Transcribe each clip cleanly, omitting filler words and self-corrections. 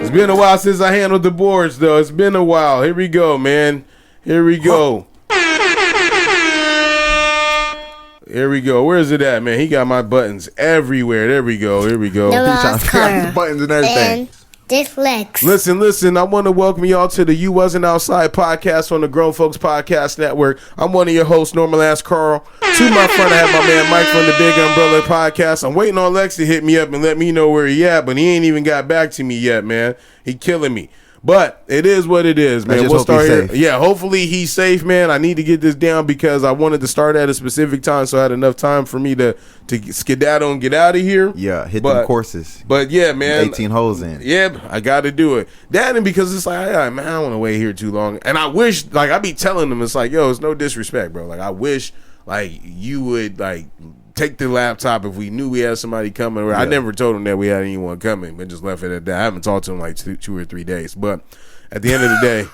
It's been a while since I handled the boards, though. It's been a while. Here we go, man. Here we go. Here we go. Where is it at, man? He got my buttons everywhere. There we go. Here we go. The He's trying to figure out the buttons and everything. And Dyslexia. Listen. I want to welcome y'all to the You Wasn't Outside podcast on the Grown Folks Podcast Network. I'm one of your hosts, Normal Ass Carl. To my front, I have my man Mike from the Big Umbrella Podcast. I'm waiting on Lex to hit me up and let me know where he at, but he ain't even got back to me yet, man. He killing me. But it is what it is, man. We'll start here. Yeah, hopefully he's safe, man. I need to get this down because I wanted to start at a specific time, so I had enough time for me to skedaddle and get out of here. Yeah, hit them courses. But yeah, man. 18 holes in. Yeah, I got to do it. That and because it's like, man, I don't want to wait here too long. And I wish, like, I be telling them, it's like, yo, it's no disrespect, bro. Like, I wish, like, you would, like, take the laptop if we knew we had somebody coming. Yeah. I never told him that we had anyone coming, but just left it at that. I haven't talked to him like two or 3 days. But at the end of the day,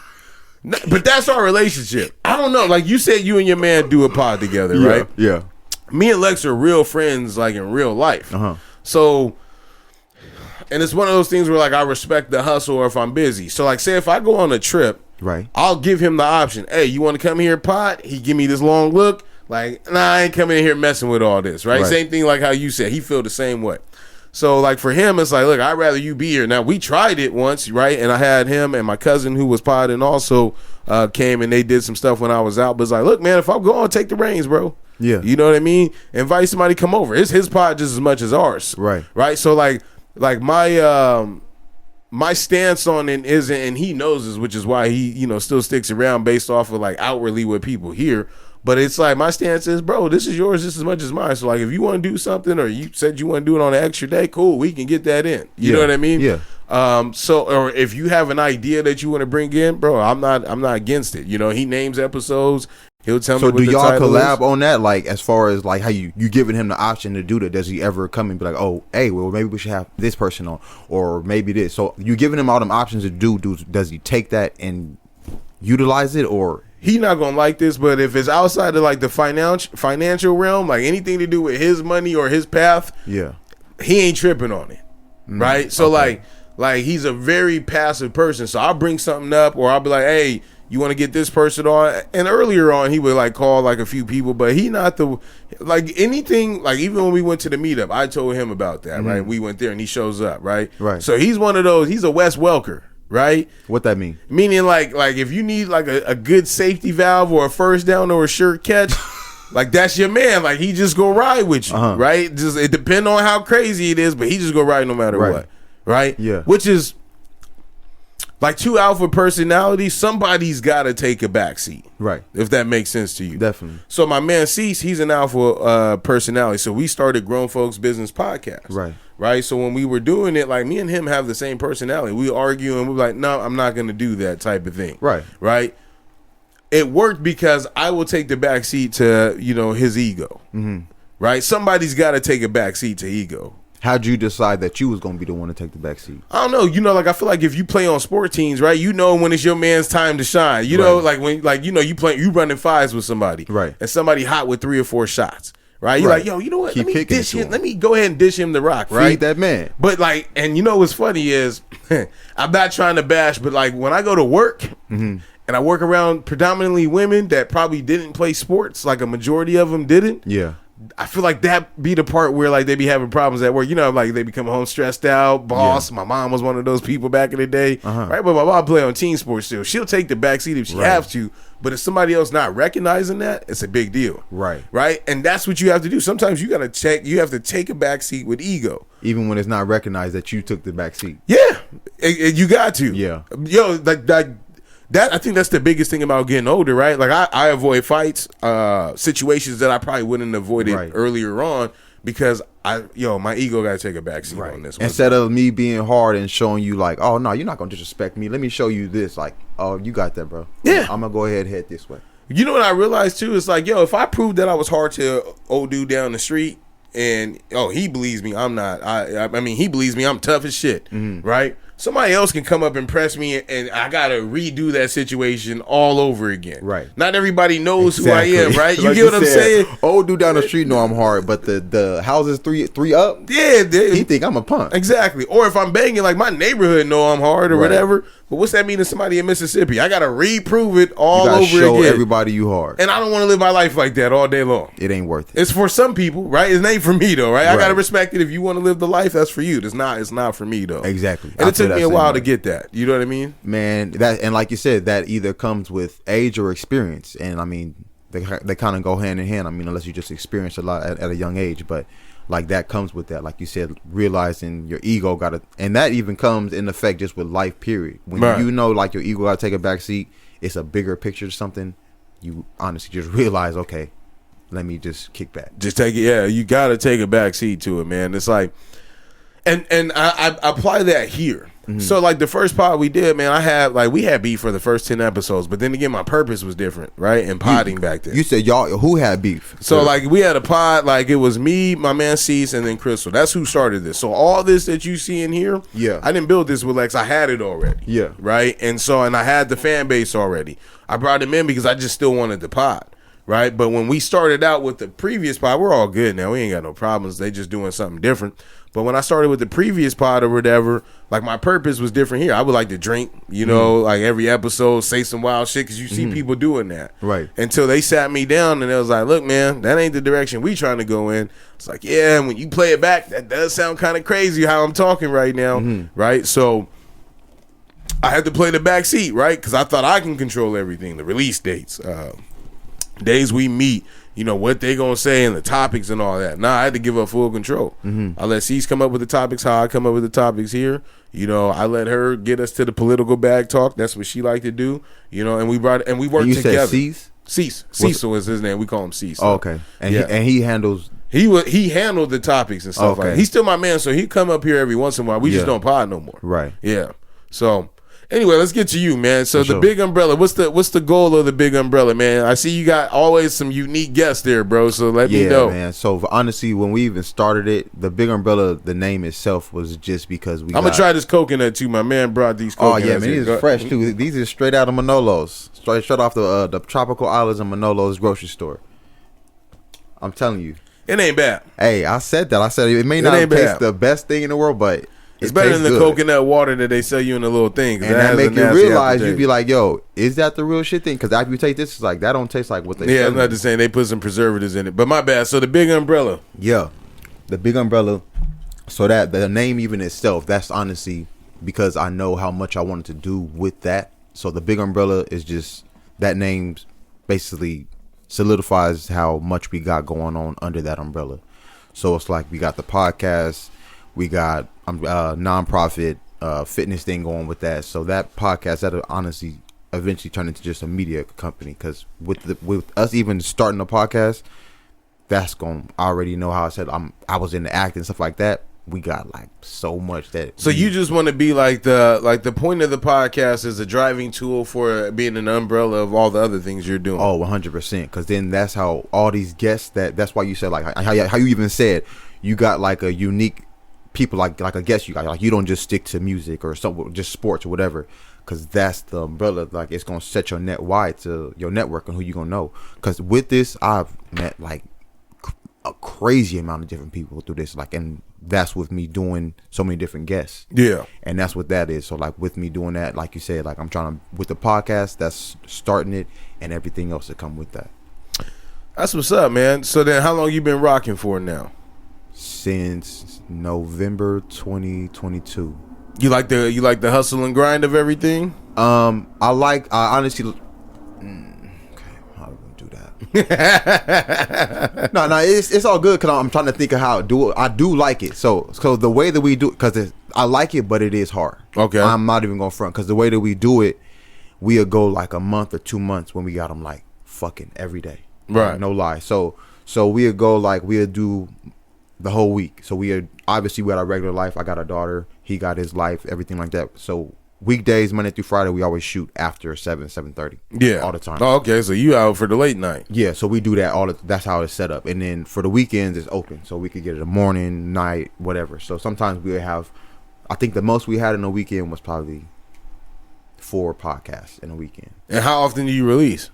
but that's our relationship. I don't know. Like you said, you and your man do a pod together, right? Yeah. Me and Lex are real friends, like in real life. Uh-huh. So, and it's one of those things where like I respect the hustle or if I'm busy. So like say if I go on a trip, right, I'll give him the option. Hey, you want to come here pod? He give me this long look. Like, nah, I ain't coming in here messing with all this, right? Same thing like how you said. He feel the same way. So, like, for him, it's like, look, I'd rather you be here. Now, we tried it once, right? And I had him and my cousin who was podding also came and they did some stuff when I was out. But it's like, look, man, if I'm going, take the reins, bro. Yeah. You know what I mean? Invite somebody to come over. It's his pod just as much as ours. Right. Right? So, like my stance on it isn't, and he knows this, which is why he, you know, still sticks around based off of, like, outwardly what people hear. But it's like my stance is, bro, this is yours just as much as mine. So like if you want to do something or you said you want to do it on an extra day, cool, we can get that in. You know what I mean? Yeah. So or if you have an idea that you want to bring in, bro, I'm not against it. You know, he names episodes. He'll tell me. So what do the y'all title collab is. on that? Like as far as like how you giving him the option to do that? Does he ever come and be like, oh, hey, well maybe we should have this person on, or maybe this? So you giving him all them options to do? Does he take that and utilize it, or? He not gonna like this, but if it's outside of like the financial realm, like anything to do with his money or his path, yeah, he ain't tripping on it, right? So like he's a very passive person. So I'll bring something up, or I'll be like, hey, you want to get this person on? And earlier on, he would like call like a few people, but he not the like anything. Like even when we went to the meetup, I told him about that, right? We went there and he shows up, right? Right. So he's one of those. He's a Wes Welker. Right? What that mean? Meaning like if you need like a good safety valve or a first down or a sure catch, like that's your man. Like he just go ride with you, right? Just it depends on how crazy it is, but he just go ride no matter what, right? Yeah. Which is like two alpha personalities. Somebody's got to take a backseat, right? If that makes sense to you, definitely. So my man Cease, he's an alpha personality. So we started Grown Folks Business Podcast, right? So when we were doing it, like me and him have the same personality. We argue and we're like, no, I'm not going to do that type of thing. Right. It worked because I will take the back seat to, you know, his ego. Right. Somebody's got to take a back seat to ego. How'd you decide that you was going to be the one to take the back seat? I don't know. You know, like I feel like if you play on sport teams, right, you know when it's your man's time to shine. You know, like when, like, you know, you running fives with somebody. Right. And somebody hot with 3 or 4 shots. Right, you're like, yo, you know what? Keep let me dish him. Let me go ahead and dish him the rock. Right, feed that man. But like, and you know what's funny is, I'm not trying to bash, but like when I go to work and I work around predominantly women that probably didn't play sports, like a majority of them didn't. Yeah, I feel like that be the part where like they be having problems at work. You know, like they become home stressed out. Boss, my mom was one of those people back in the day, right? But my mom play on team sports still. She'll take the back seat if she have to. But if somebody else not recognizing that, it's a big deal. Right. And that's what you have to do. Sometimes you gotta check. You have to take a back seat with ego, even when it's not recognized that you took the back seat. Yeah, you got to. Yeah, yo, like that. I think that's the biggest thing about getting older, right? Like I avoid fights, situations that I probably wouldn't have avoided earlier on because my ego got to take a backseat on this one. Instead of me being hard and showing you like, oh no, you're not gonna disrespect me. Let me show you this. Like, oh, you got that, bro. Yeah, I'm gonna go ahead and head this way. You know what I realized too? It's like, yo, if I prove that I was hard to old dude down the street, and he believes me, I'm not. I mean, he believes me, I'm tough as shit, right? somebody else can come up and press me, and I gotta redo that situation all over again. Right. Not everybody knows who I am, right? You Like get what I'm saying? Old dude down the street know I'm hard, but the houses three up, Yeah, he think I'm a punk. exactly. Or if I'm banging, like my neighborhood know I'm hard or whatever. But what's that mean to somebody in Mississippi? I gotta reprove it all You gotta over show again. everybody you hard. And I don't want to live my life like that all day long. It ain't worth it. It's for some people, right? It ain't for me though, right? I gotta respect it. If you want to live the life, that's for you. It's not for me though. Exactly. And it took me a while to get that. You know what I mean? Man, that, and like you said, that either comes with age or experience. And I mean, they kind of go hand in hand. I mean, unless you just experience a lot at a young age, but like that comes with that. Like you said, realizing your ego got to, and that even comes in effect just with life, period. When you know, like your ego got to take a back seat, it's a bigger picture or something. You honestly just realize, okay, let me just kick back. Just take it. Yeah, you got to take a back seat to it, man. It's like, and I apply that here. Mm-hmm. So like the first pod we did, man, we had beef for the first 10 episodes, but then again, my purpose was different, right? And podding back then. You said y'all who had beef? So like we had a pod, like it was me, my man Cease, and then Crystal. That's who started this. So all this that you see in here, I didn't build this with Lex. I had it already. Yeah. Right? And I had the fan base already. I brought him in because I just still wanted the pod. Right? But when we started out with the previous pod, we're all good now. We ain't got no problems. They just doing something different. But when I started with the previous pod or whatever, like my purpose was different here. I would like to drink, you know, like every episode, say some wild shit because you see people doing that. Right. Until they sat me down and they was like, look, man, that ain't the direction we trying to go in. It's like, yeah, when you play it back, that does sound kind of crazy how I'm talking right now. Right. So I had to play the back seat, right? Because I thought I can control everything, the release dates, days we meet, you know, what they gonna say and the topics and all that. Nah, I had to give up full control. I let Cease come up with the topics how I come up with the topics here. You know, I let her get us to the political bag talk. That's what she liked to do. You know, and we worked together. Said Cease? Cease. Cecil was his name. We call him Cease. Oh, okay. And he handles. He handled the topics and stuff like that. He's still my man, so he come up here every once in a while. We just don't pod no more. Right. Yeah. So anyway, let's get to you, man. So the big umbrella, what's the goal of the big umbrella, man? I see you got always some unique guests there, bro. So let me know. Yeah, man. So honestly, when we even started it, the big umbrella, the name itself was just because I'm gonna try this coconut too. My man brought these coconuts. Oh yeah, man, these are fresh too. These are straight out of Manolo's, straight off the tropical islands of Manolo's grocery store. I'm telling you, it ain't bad. Hey, I said that. I said it may not taste the best thing in the world, but it's better than the coconut water that they sell you in the little thing. And that make you realize, you be like, yo, is that the real shit thing? Because after you take this, it's like, that don't taste like what they say. Yeah, I'm not just saying they put some preservatives in it. But my bad. So the big umbrella. Yeah, the big umbrella. So that the name even itself, that's honestly because I know how much I wanted to do with that. So the big umbrella is just, that name basically solidifies how much we got going on under that umbrella. So it's like we got the podcast, we got nonprofit fitness thing going with that. So that podcast, that'll honestly eventually turn into just a media company. Because with us even starting the podcast, that's going. I already know how I said I was into acting and stuff like that. We got like so much that. So you just want to be like the point of the podcast is a driving tool for being an umbrella of all the other things you're doing. Oh, 100%. Because then that's how all these guests that's why you said like how you even said you got like a unique people like a guest you got, like you don't just stick to music or something, just sports or whatever, because that's the umbrella. Like it's gonna set your net wide to your network and who you gonna know. Because with this, I've met like a crazy amount of different people through this, like, and that's with me doing so many different guests. Yeah, and that's what that is. So like with me doing that, like you said, like I'm trying to with the podcast, that's starting it, and everything else that come with that. That's what's up, man. So then, how long you been rocking for now? Since November 2022. You like the hustle and grind of everything? I honestly okay, how do we do that? no, it's all good because I'm trying to think of how I do like it. So the way that we do it, because I like it, but it is hard. Okay, I'm not even going front because the way that we do it, we'll go like a month or 2 months when we got them like fucking every day. Right, no lie. So we'll go like we'll do the whole week. So we are obviously we got our regular life. I got a daughter. He got his life. Everything like that. So weekdays, Monday through Friday, we always shoot after 7:30. Yeah, all the time. Oh, okay. So you out for the late night? Yeah. So we do that that's how it's set up. And then for the weekends, it's open. So we could get it a morning, night, whatever. So sometimes we'll have I think the most we had in a weekend was probably 4 podcasts in a weekend. And how often do you release?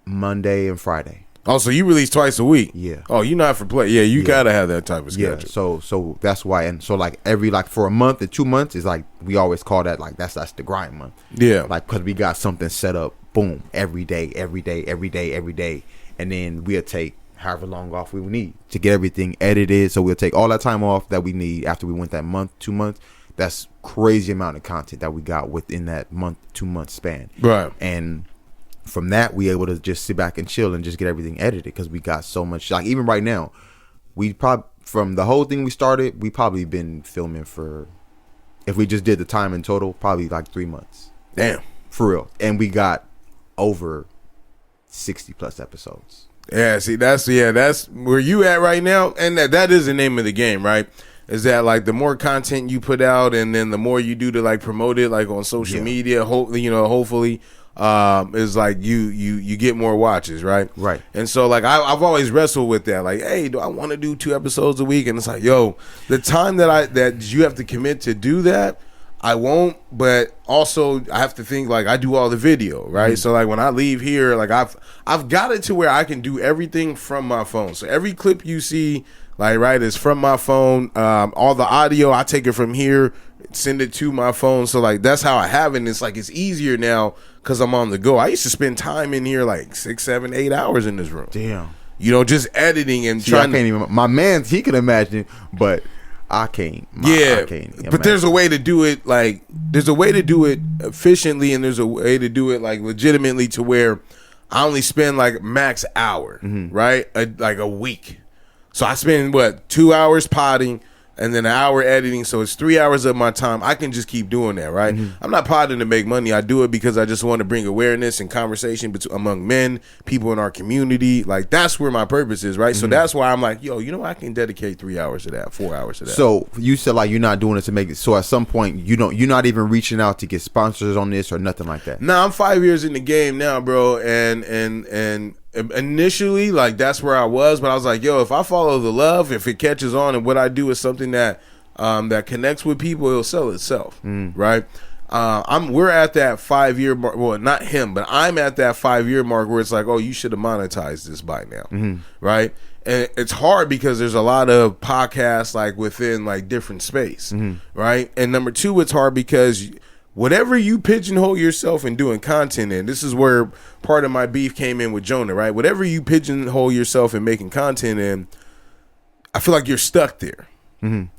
Monday and Friday. Oh, so you release twice a week? Yeah. Oh, you're not for play. Yeah, you gotta have that type of schedule. Yeah. So that's why. And so like every for a month and 2 months is like we always call that like that's the grind month. Yeah. Like because we got something set up. Boom. Every day. And then we'll take however long off we need to get everything edited. So we'll take all that time off that we need after we went that month, 2 months. That's crazy amount of content that we got within that month, 2 month span. Right. And from that, we able to just sit back and chill and just get everything edited because we got so much. Like even right now, we probably from the whole thing we started, we probably been filming for, if we just did the time in total, probably like 3 months. Damn. For real. And we got over 60 plus episodes. Yeah, see, that's where you at right now, and that is the name of the game, right? Is that like the more content you put out, and then the more you do to like promote it, like on social media, hopefully, is like you get more watches, right? Right. And so like I've always wrestled with that, like, hey, do I want to do 2 episodes a week? And it's like, yo, the time that you have to commit to do that, I won't, but also I have to think like I do all the video, right? Mm-hmm. So like when I leave here, like I've got it to where I can do everything from my phone. So every clip you see, like, right, is from my phone. All the audio, I take it from here, send it to my phone. So like that's how I have it. And it's like it's easier now because I'm on the go. I used to spend time in here like 6, 7, 8 hours in this room. Damn. Just editing and trying. I can't even. My man, he can imagine, but I can't. I can't but there's a way to do it. Like there's a way to do it efficiently, and there's a way to do it like legitimately to where I only spend like max hour, right? Like a week. So I spend 2 hours potting and then an hour editing. So it's 3 hours of my time. I can just keep doing that, right? Mm-hmm. I'm not potting to make money. I do it because I just want to bring awareness and conversation among men, people in our community. Like that's where my purpose is, right? Mm-hmm. So that's why I'm like, yo, I can dedicate 3 hours to that, 4 hours to that. So you said like you're not doing it to make it. So at some point you're not even reaching out to get sponsors on this or nothing like that. Nah, I'm 5 years in the game now, bro, and initially like that's where I was, but I was like, yo, if I follow the love, if it catches on and what I do is something that that connects with people, it'll sell itself, right? We're at that 5 year mark. Well, not him, but I'm at that 5 year mark where it's like, oh, you should have monetized this by now, right? And it's hard because there's a lot of podcasts like within like different space, right? And number 2, it's hard because whatever you pigeonhole yourself in doing content in, this is where part of my beef came in with Jonah, right? Whatever you pigeonhole yourself in making content in, I feel like you're stuck there,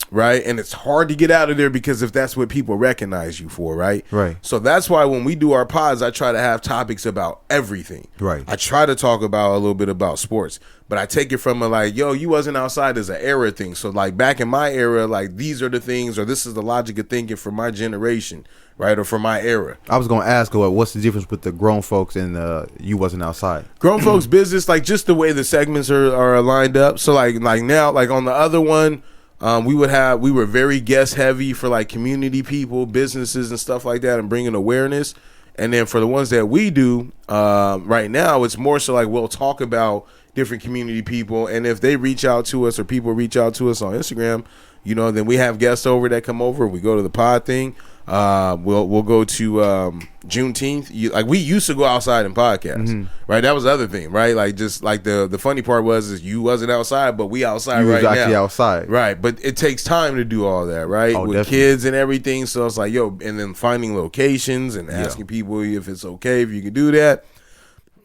right? And it's hard to get out of there because if that's what people recognize you for, right? Right. So that's why when we do our pods, I try to have topics about everything. Right. I try to talk about a little bit about sports, but I take it from a like, yo, you wasn't outside as an era thing. So like back in my era, like these are the things, or this is the logic of thinking for my generation, right? Or for my era. I was going to ask, what's the difference with the grown folks and you wasn't outside? Grown folks business, like just the way the segments are lined up. So like now, like on the other one, we were very guest heavy for like community people, businesses and stuff like that, and bringing awareness. And then for the ones that we do right now, it's more so like we'll talk about different community people, and if they reach out to us or people reach out to us on Instagram, then we have guests over that come over. We go to the pod thing. We'll go to Juneteenth. Like we used to go outside and podcast, right? That was the other thing, right? Like just like the funny part is you wasn't outside, but we outside right now. You was actually outside, right? But it takes time to do all that, right? With definitely. Kids and everything. So it's like, yo, and then finding locations and asking people if it's okay if you can do that.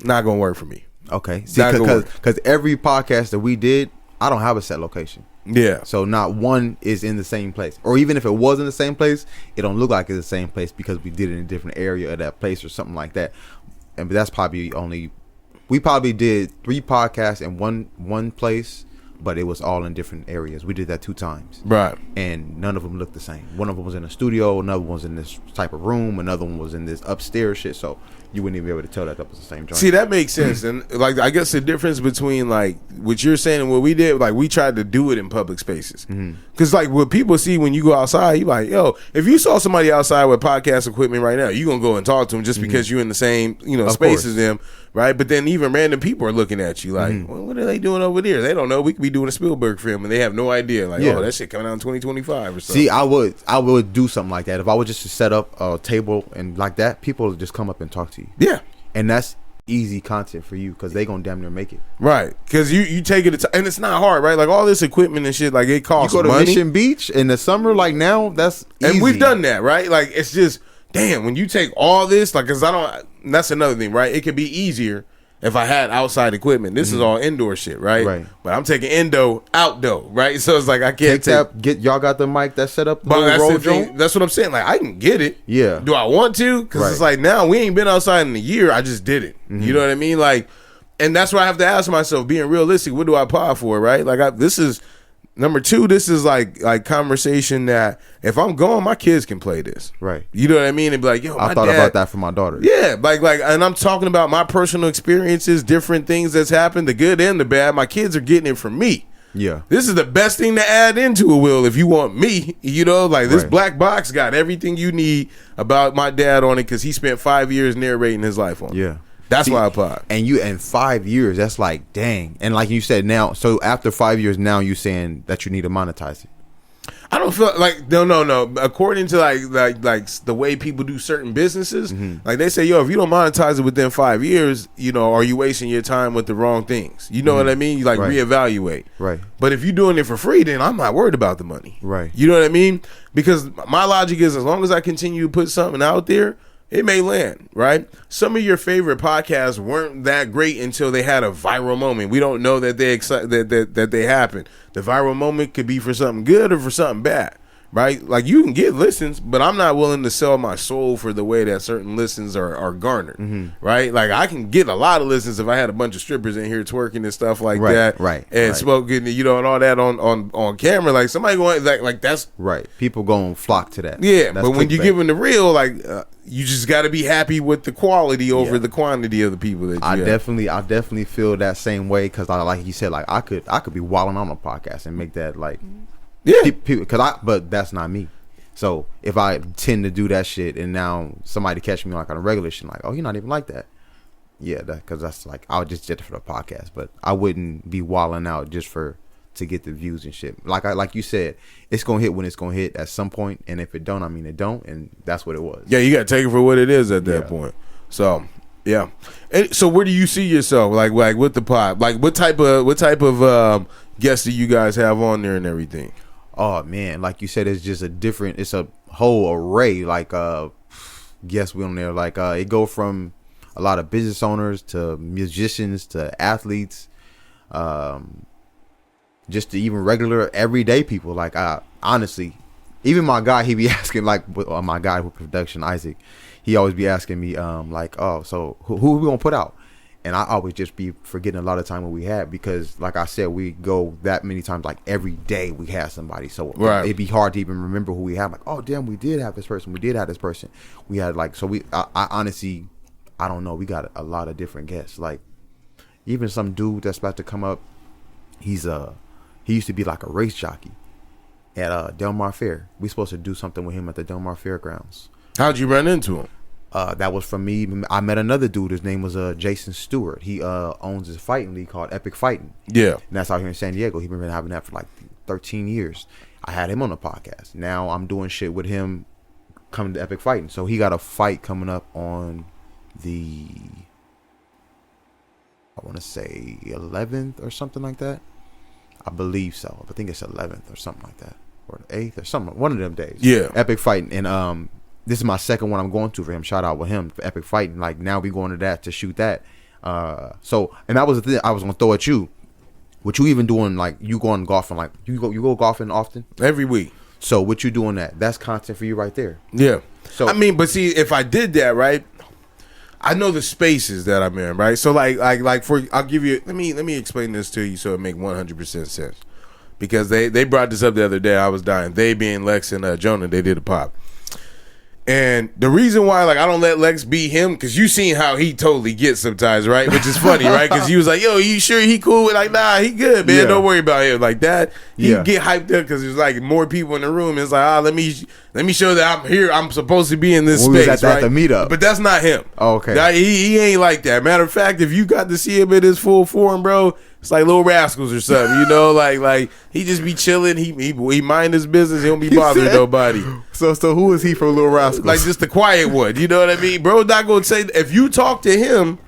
Not gonna work for me. Okay, see, because every podcast that we did, I don't have a set location. Yeah. So not one is in the same place. Or even if it was in the same place, it don't look like it's the same place because we did it in a different area of that place or something like that. And but that's probably we probably did 3 podcasts in one place, but it was all in different areas. We did that 2 times. Right. And none of them looked the same. One of them was in a studio, another one was in this type of room, another one was in this upstairs shit. So you wouldn't even be able to tell that was the same joint. See, that makes sense. And like I guess the difference between like what you're saying and what we did, like we tried to do it in public spaces. Because like what people see when you go outside, you like, yo, if you saw somebody outside with podcast equipment right now, you're gonna go and talk to them just because you're in the same space as them, right? But then even random people are looking at you like, well, what are they doing over there? They don't know. We could be doing a Spielberg film and they have no idea. Like, Yeah. oh, that shit coming out in 2025 or something. See, I would do something like that. If I was just to set up a table and like that, people would just come up and talk to you. Yeah. And that's easy content for you because they gonna damn near make it. Right. Because you take it, and it's not hard, right? Like all this equipment and shit, like it costs You go to money. Mission Beach in the summer, like now, that's easy. And we've done that, right? Like it's just, damn, when you take all this, like, because that's another thing, right? It could be easier if I had outside equipment. This is all indoor shit, right? Right. But I'm taking outdoor, right? So it's like I can't take y'all got the mic that set up the but little that's roll the thing. joint? That's what I'm saying. Like I can get it. Yeah. Do I want to? Because it's Right. like now we ain't been outside in a year. I just did it. You know what I mean? Like, and that's why I have to ask myself, being realistic, what do I apply for? Right? Like this is number two. This is like conversation that if I'm gone, my kids can play this. Right. You know what I mean? And be like, yo, I thought about that for my daughter. Yeah, like, and I'm talking about my personal experiences, different things that's happened, the good and the bad. My kids are getting it from me. Yeah. This is the best thing to add into a will if you want me. You know, like this Right. black box got everything you need about my dad on it because he spent 5 years narrating his life on it. Yeah. That's See, why I applied. And you in 5 years, that's like dang. And like you said now, so after 5 years now you saying that you need to monetize it. I don't feel like no. According to like the way people do certain businesses, like they say, yo, if you don't monetize it within 5 years, you know, are you wasting your time with the wrong things? You know what I mean? You like Right. reevaluate. Right. But if you're doing it for free, then I'm not worried about the money. Right. You know what I mean? Because my logic is, as long as I continue to put something out there, it may land, right? Some of your favorite podcasts weren't that great until they had a viral moment. We don't know that that they happened. The viral moment could be for something good or for something bad, right? Like you can get listens, but I'm not willing to sell my soul for the way that certain listens are garnered, right? Like I can get a lot of listens if I had a bunch of strippers in here twerking and stuff like Right, that, right, and right. smoking, you know, and all that on camera. Like somebody going like that's. Right. People gonna flock to that. Yeah, That's but when you clickbait. give them the real, like you just got to be happy with the quality over Yeah. the quantity of the people that you I have. definitely feel that same way because like you said, like I could be wilding on a podcast and make that like Yeah, people but that's not me. So if I tend to do that shit and now somebody catch me like on a regular shit, like, oh, you're not even like that. Yeah, because that's like I would just did it for the podcast, but I wouldn't be wilding out just to get the views and shit. Like you said, it's gonna hit when it's gonna hit at some point, and if it don't, I mean it don't, and that's what it was. yeah, you got to take it for what it is at that Yeah. point. So yeah, and so where do you see yourself? Like with the pod? Like what type of guests do you guys have on there and everything? Oh man, like you said, it's a whole array. Like guests we on there. Like it go from a lot of business owners to musicians to athletes, just to even regular everyday people. Like honestly, even my guy, he be asking like my guy with production, Isaac, he always be asking me like, oh, so who we gonna put out? And I always just be forgetting a lot of time what we had because, like I said, we go that many times. Like every day we have somebody, so Right. it'd be hard to even remember who we have. Like, oh damn, we did have this person. We did have this person. We had like so we. I honestly, I don't know. We got a lot of different guests. Like even some dude that's about to come up. He used to be like a race jockey at Del Mar Fair. We supposed to do something with him at the Del Mar Fairgrounds. How'd you run into him? That was from me. I met another dude. His name was Jason Stewart. He owns this fighting league called Epic Fighting. Yeah, And that's out here in San Diego. He's been having that for like 13 years. I had him on the podcast. Now I'm doing shit with him coming to Epic Fighting. So he got a fight coming up on the, I want to say 11th or something like that. I believe so. I think it's 11th or something like that. Or the 8th or something. One of them days. Yeah. Epic Fighting. And this is my second one I'm going to for him. Shout out with him for Epic Fighting. Like now we going to that to shoot that. So and that was the thing I was gonna throw at you. What you even doing? Like you going golfing? Like you go golfing often? every week. So what you doing that's content for you right there. Yeah. So I mean, but see, if I did that, right, I know the spaces that I'm in, right? So like for I'll give you let me explain this to you so it make 100% sense. Because they brought this up the other day, I was dying. They being Lex and Jonah, they did a pop. And the reason why, like, I don't let Lex be him, because you seen how he totally gets sometimes, right? Which is funny, right? Because he was like, yo, you sure he cool? With like, nah, he good, man. Yeah. Don't worry about him. Like that, he Yeah. get hyped up because there's like more people in the room. It's like, let me let me show that I'm here. I'm supposed to be in this When we space, was at the meetup. But that's not him. Oh, okay. Now, he ain't like that. Matter of fact, if you got to see him in his full form, bro, it's like Little Rascals or something. You know, like he just be chilling. He mind his business. He don't be bothering nobody. So who is he from Little Rascals? Like just the quiet one. You know what I mean, bro? Not gonna say if you talk to him,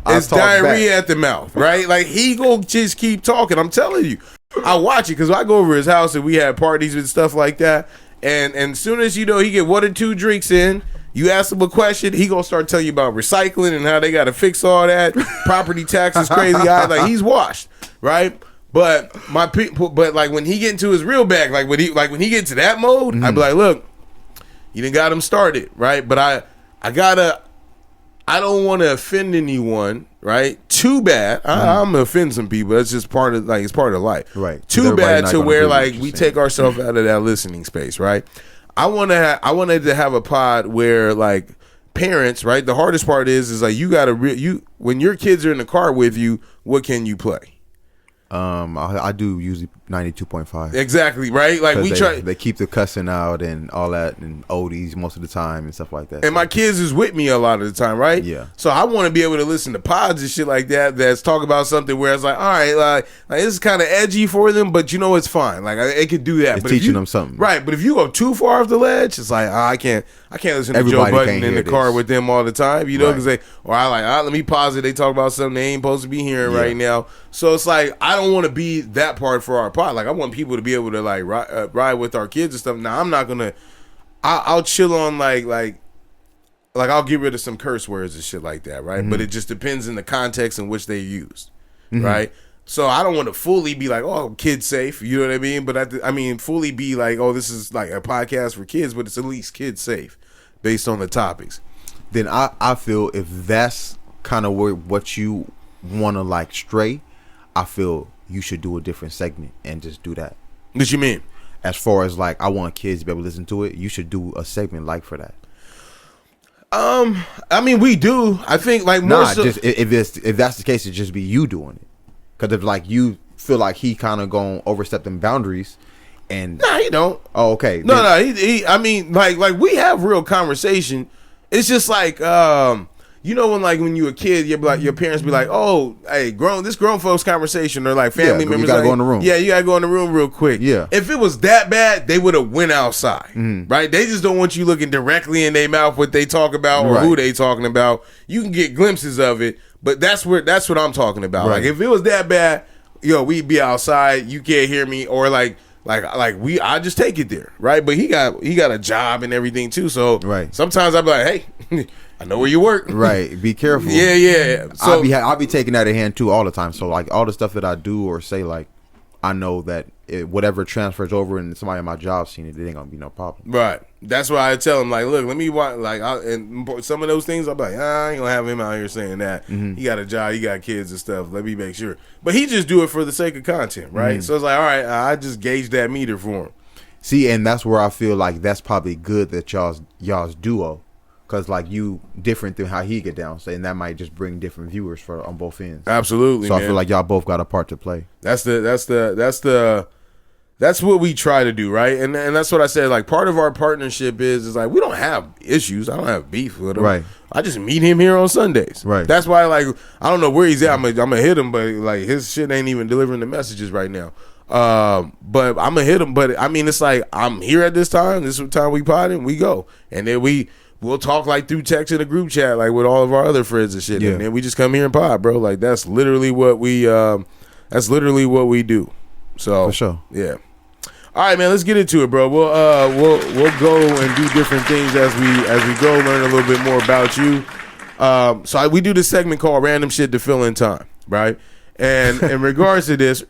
it's diarrhea at the mouth, right? Like he gonna just keep talking. I'm telling you. I watch it because I go over his house and we have parties and stuff like that. And as soon as you know he get 1 or 2 drinks in, you ask him a question, he gonna start telling you about recycling and how they gotta fix all that. Property taxes, crazy. Like he's washed, right? But my people, but like when he get into his real bag, like when he get to that mode, I'd be like, look, you done got him started, right? But I don't want to offend anyone, right? Too bad. I'm gonna offend some people. That's just part of it's part of life, right? Too bad to where like we take ourselves out of that listening space, right? I wanted to have a pod where like parents, right? The hardest part is like you gotta when your kids are in the car with you, what can you play? I do usually 92.5. Exactly, right? Like they keep the cussing out and all that and oldies most of the time and stuff like that. And my kids is with me a lot of the time, right? Yeah. So I want to be able to listen to pods and shit like that that's talk about something where it's like, all right, like this is kind of edgy for them, but you know it's fine. Like it could do that. It's but teaching them something, right? But if you go too far off the ledge, it's like I can't listen to Joe Budden in the car with them all the time, you know, because let me pause it. They talk about something they ain't supposed to be hearing right now. So it's like I don't want to be that part for our pod. Like I want people to be able to like ride with our kids and stuff. Now I'm not gonna. I'll chill on like I'll get rid of some curse words and shit like that, right? Mm-hmm. But it just depends in the context in which they used, right? So I don't want to fully be like, oh, kids safe, you know what I mean? But I mean fully be like, oh, this is like a podcast for kids, but it's at least kids safe based on the topics. Then I feel if that's kind of what you want to like stray, I feel you should do a different segment and just do that. What you mean? As far as like, I want kids to be able to listen to it, you should do a segment like for that. I mean, we do. I think like just if that's the case, it just be you doing it. Because if like you feel like he kind of gonna overstep them boundaries, and he don't. Oh, okay. No, he. I mean, like we have real conversation. It's just like you know when you a kid, your parents be like, oh, hey, this grown folks conversation, or like family members. You gotta like, go in the room. Yeah, you gotta go in the room real quick. Yeah. If it was that bad, they would have went outside, right? They just don't want you looking directly in their mouth what they talk about or who they talking about. You can get glimpses of it, but that's what I'm talking about. Right. Like if it was that bad, we'd be outside. You can't hear me, or I just take it there, right? But he got a job and everything too. So sometimes I'd be like, hey, I know where you work. Right. Be careful. Yeah. So I'll be taking that in hand too all the time. So like all the stuff that I do or say, like I know that whatever transfers over and somebody in my job seen it ain't gonna be no problem. Right. That's why I tell him like, look, let me watch. Like, and some of those things I'm like, I ain't gonna have him out here saying that. He got a job, he got kids and stuff. Let me make sure. But he just do it for the sake of content, right? So it's like, all right, I just gauge that meter for him. See, and that's where I feel like that's probably good that y'all's duo. Cause like you different than how he get down, so and that might just bring different viewers on both ends. Absolutely. So man. I feel like y'all both got a part to play. That's what we try to do, right? And that's what I said. Like part of our partnership is like we don't have issues. I don't have beef with him. Right. I just meet him here on Sundays. Right. That's why like I don't know where he's at. I'm gonna hit him, but like his shit ain't even delivering the messages right now. But I'm gonna hit him. But I mean, it's like I'm here at this time. This is the time we pod and we go, and then we'll talk like through text in a group chat, like with all of our other friends and shit. Yeah. And then we just come here and pod, bro. Like that's literally what we do. So for sure. Yeah. All right, man. Let's get into it, bro. We'll go and do different things as we go, learn a little bit more about you. So we do this segment called "Random Shit to Fill in Time," right? And in regards to this,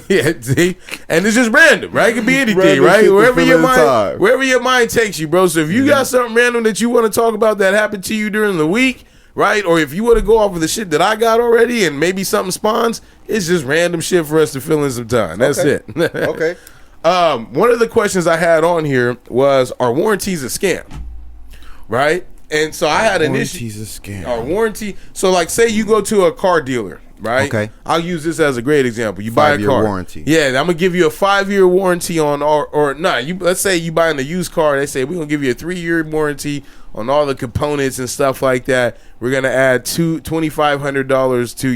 yeah, see, and it's just random, right? It could be anything, right? Wherever your mind takes you, bro. So if you got something random that you want to talk about that happened to you during the week, right? Or if you want to go off of the shit that I got already and maybe something spawns, it's just random shit for us to fill in some time. That's it. Okay. One of the questions I had on here was, are warranties a scam? Right? And so I had an issue. Warranties a scam. Our warranty. So like say you go to a car dealer, right? Okay. I'll use this as a great example. You buy a 5-year car. warranty. Yeah, I'm gonna give you a 5-year warranty on, or nah. Let's say you buying a used car. They say we're gonna give you a 3-year warranty on all the components and stuff like that. We're gonna add $2,500 to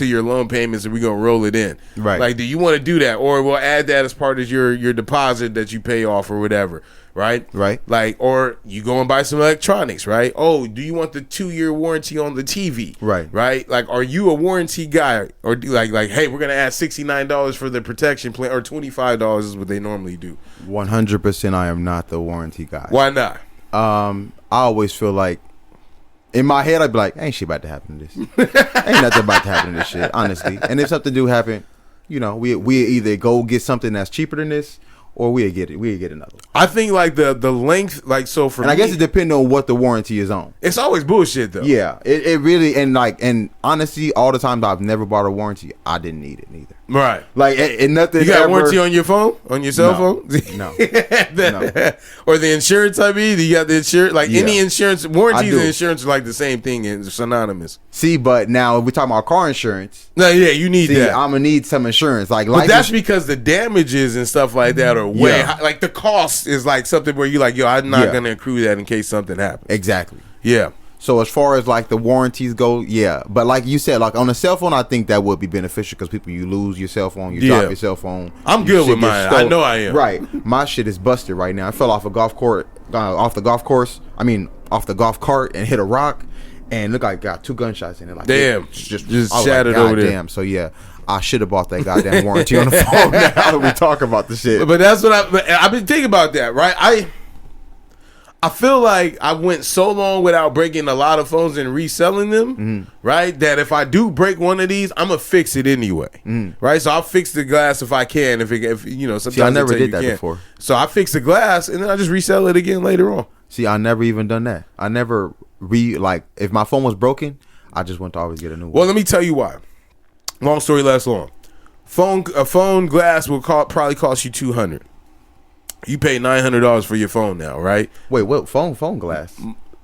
your loan payments, and we're gonna roll it in. Right. Like, do you want to do that, or we'll add that as part of your deposit that you pay off or whatever. Right. Like, or you go and buy some electronics. Right. Oh, do you want the 2-year warranty on the TV? Right. Like, are you a warranty guy, or do like hey, we're gonna add $69 for the protection plan, or $25 is what they normally do. 100%, I am not the warranty guy. Why not? I always feel like, in my head, I'd be like, ain't shit about to happen to this. Ain't nothing about to happen to this shit, honestly. And if something do happen, we either go get something that's cheaper than this, or we'll get another one. I think like the length, like, so for and me, I guess it depends on what the warranty is on. It's always bullshit though. Yeah, it really, and honestly, all the times I've never bought a warranty, I didn't need it neither. Right. Like, and nothing. You got a warranty on your phone, on your cell phone? No. No. Or the insurance, I mean, you got the insurance, like any insurance, warranties and insurance are like the same thing and synonymous. See, but now if we're talking about car insurance. No, yeah, you need that. I'm gonna need some insurance. Like, but that's because the damages and stuff like that are way high. Like, the cost is like something where you're like, yo, I'm not gonna accrue that in case something happens. Exactly. Yeah. So as far as like the warranties go, yeah. But like you said, like on a cell phone, I think that would be beneficial because you lose your cell phone, you drop your cell phone. I'm good with mine. I know I am. Right. My shit is busted right now. I fell off a golf cart and hit a rock, and look like I got 2 gunshots in it. Like, damn, just shattered over there. Damn. So yeah, I should have bought that goddamn warranty on the phone. Now that we talk about the shit. But that's what I've been thinking about that. Right. I feel like I went so long without breaking a lot of phones and reselling them, right? That if I do break one of these, I'm gonna fix it anyway, right? So I'll fix the glass if I can. If sometimes I never did that before. So I fix the glass and then I just resell it again later on. See, I never even done that. I never if my phone was broken, I just went to always get a new one. Well, let me tell you why. Long story less long. A phone glass will probably cost you $200. You pay $900 for your phone now, right? Wait, what? Phone glass?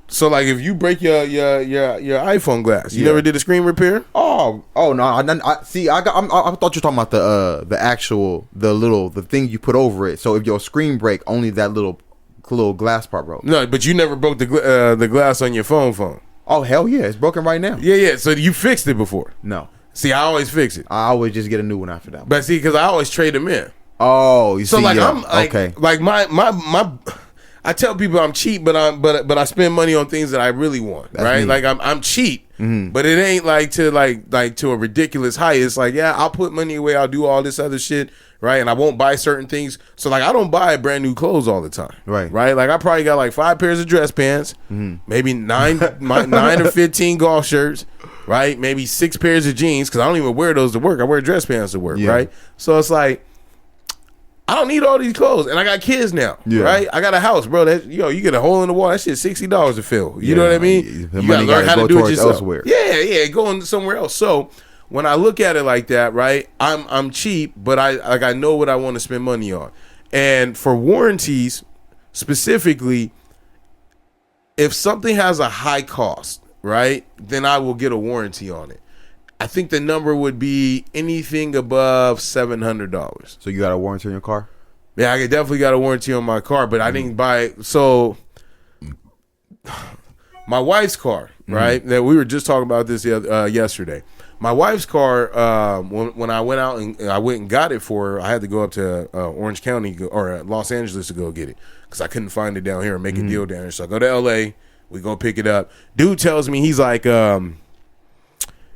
So like, if you break your iPhone glass, you never did a screen repair? Oh no! I thought you were talking about the thing you put over it. So if your screen break, only that little glass part broke. No, but you never broke the glass on your phone. Oh hell yeah! It's broken right now. Yeah. So you fixed it before? No. See, I always fix it. I always just get a new one after that. But see, because I always trade them in. Oh, you see, so like I'm like, okay. Like my I tell people I'm cheap, but I spend money on things that I really want. That's right? Me. Like I'm cheap, but it ain't like to a ridiculous height. It's like, yeah, I'll put money away, I'll do all this other shit, right? And I won't buy certain things. So like, I don't buy brand new clothes all the time. Right. Like, I probably got like 5 pairs of dress pants, maybe 9 or 15 golf shirts, right? Maybe 6 pairs of jeans, because I don't even wear those to work. I wear dress pants to work, right? So it's like, I don't need all these clothes, and I got kids now, right? I got a house, bro. That you get a hole in the wall. That shit's $60 to fill. You know what I mean? You gotta learn how to do it yourself. Elsewhere. Yeah, going somewhere else. So when I look at it like that, right? I'm cheap, but I know what I want to spend money on. And for warranties specifically, if something has a high cost, right, then I will get a warranty on it. I think the number would be anything above $700. So you got a warranty on your car? Yeah, I definitely got a warranty on my car, but I didn't buy it. So my wife's car, right? That we were just talking about this yesterday. My wife's car, when I went out and I went and got it for her, I had to go up to Orange County or Los Angeles to go get it because I couldn't find it down here and make a deal down here. So I go to LA, we go pick it up. Dude tells me, he's like,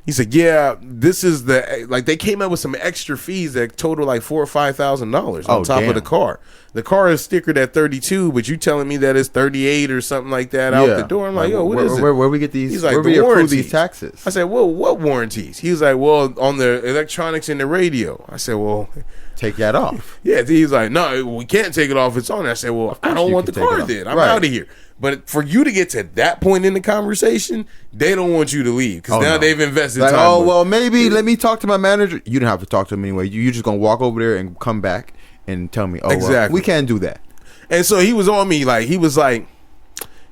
he said, yeah, this is they came up with some extra fees that total like $4,000 or $5,000 on top of the car. The car is stickered at 32, but you telling me that it's 38 or something like that out the door. I'm like, yo, what is it? Where we get these? He's like, where we accrue these taxes? I said, well, what warranties? He was like, well, on the electronics and the radio. I said, well, take that off. Yeah, he's like, no, we can't take it off. It's on there. I said, well, I don't want the car then. I'm out of here. But for you to get to that point in the conversation, they don't want you to leave because now they've invested time. Oh, well, maybe let me talk to my manager. You don't have to talk to him anyway. You're just going to walk over there and come back and tell me, oh, exactly. Well, we can't do that. And so he was on me. Like, he was like,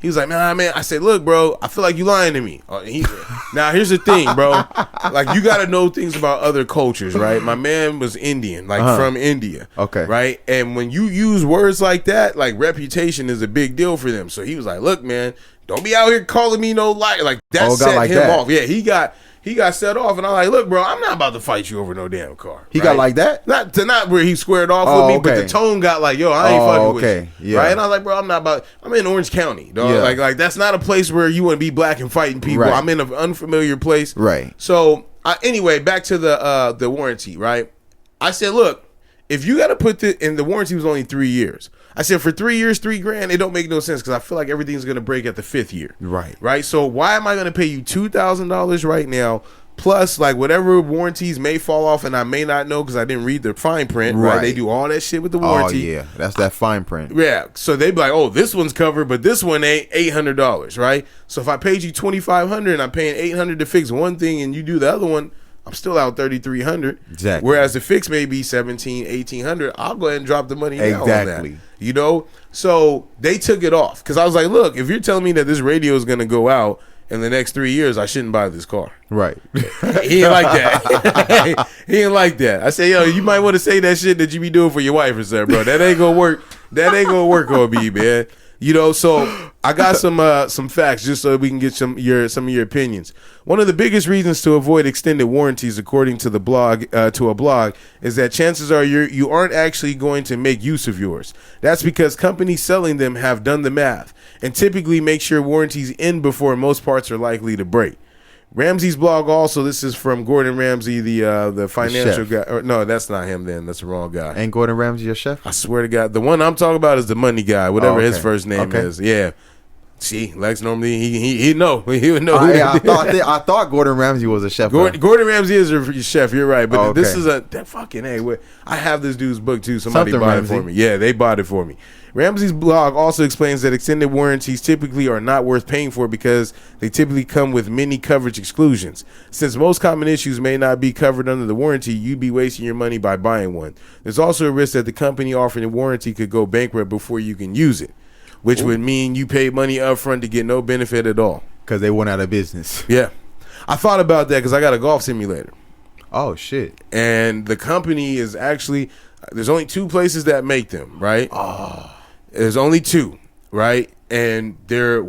He was like, man. I said, look, bro, I feel like you lying to me. Now, here's the thing, bro. Like, you got to know things about other cultures, right? My man was Indian, like from India. Okay. Right? And when you use words like that, like reputation is a big deal for them. So he was like, look, man, don't be out here calling me no liar. Like, that set him off. Yeah, he got set off, and I'm like, look, bro, I'm not about to fight you over no damn car. He got like that? Not where he squared off with me, but the tone got like, yo, I ain't fucking with you. Yeah. Right? And I was like, bro, I'm in Orange County, dog. Yeah. Like that's not a place where you want to be black and fighting people. Right. I'm in an unfamiliar place. Right. So, anyway, back to the warranty, right? I said, look, if you got to put and the warranty was only 3 years. I said, for 3 years, $3,000, it don't make no sense because I feel like everything's going to break at the 5th year. Right. Right? So why am I going to pay you $2,000 right now, plus like whatever warranties may fall off and I may not know because I didn't read the fine print, right? They do all that shit with the warranty. Oh, yeah. That's that fine print. Yeah. So they be like, oh, this one's covered, but this one ain't $800, right? So if I paid you $2,500 and I'm paying $800 to fix one thing and you do the other one, I'm still out $3,300. Exactly. Whereas the fix may be $1,700, $1,800. I'll go ahead and drop the money down on that. You know? So they took it off. Because I was like, look, if you're telling me that this radio is going to go out in the next 3 years, I shouldn't buy this car. Right. He ain't like that. He ain't like that. I say, yo, you might want to say that shit that you be doing for your wife or something, bro. That ain't going to work. That ain't going to work on me, man. You know, so I got some facts just so we can get some of your opinions. One of the biggest reasons to avoid extended warranties, according to the blog, is that chances are you aren't actually going to make use of yours. That's because companies selling them have done the math and typically make sure warranties end before most parts are likely to break. Ramsey's blog also, this is from Gordon Ramsay, the financial guy. Or, no, that's not him then. That's the wrong guy. Ain't Gordon Ramsay your chef? I swear to God. The one I'm talking about is the money guy, whatever his first name is. Yeah. See, Lex normally, he know. He would know. I thought Gordon Ramsay was a chef. Gordon Ramsay is a chef, you're right. But this is that fucking, I have this dude's book too. Somebody bought it for me. Yeah, they bought it for me. Ramsey's blog also explains that extended warranties typically are not worth paying for because they typically come with many coverage exclusions. Since most common issues may not be covered under the warranty, you'd be wasting your money by buying one. There's also a risk that the company offering the warranty could go bankrupt before you can use it, which would mean you pay money up front to get no benefit at all. Because they went out of business. Yeah. I thought about that because I got a golf simulator. Oh, shit. And the company is actually, there's only 2 places that make them, right? Oh. There's only 2, right? And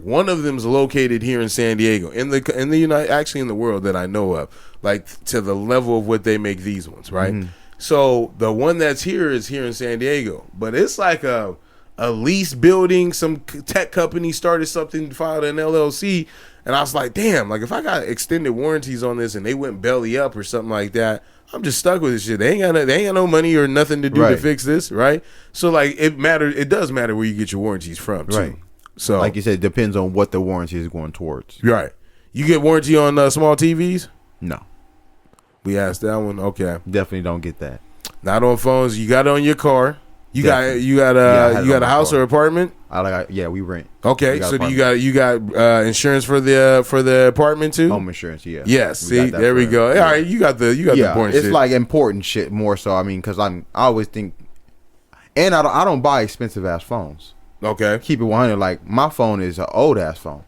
one of them is located here in San Diego, in the in the world that I know of, like to the level of what they make these ones, right? Mm-hmm. So the one that's here is here in San Diego, but it's like a lease building. Some tech company started something, filed an LLC, and I was like, damn, like if I got extended warranties on this and they went belly up or something like that, I'm just stuck with this shit. They ain't got no money or nothing to do to fix this, right? So like it does matter where you get your warranties from, too. Right. So like you said, it depends on what the warranty is going towards. Right. You get warranty on small TVs? No. We asked that one. Okay. Definitely don't get that. Not on phones. You got it on your car. You got a house or apartment? We rent. Okay, so do you got insurance for the apartment too? Home insurance, yeah. Yes, see, there we go. All right, you got the important it's shit. like important shit more so. I mean, because I always think, and I don't buy expensive ass phones. Okay, keep it 100. Like my phone is an old ass phone.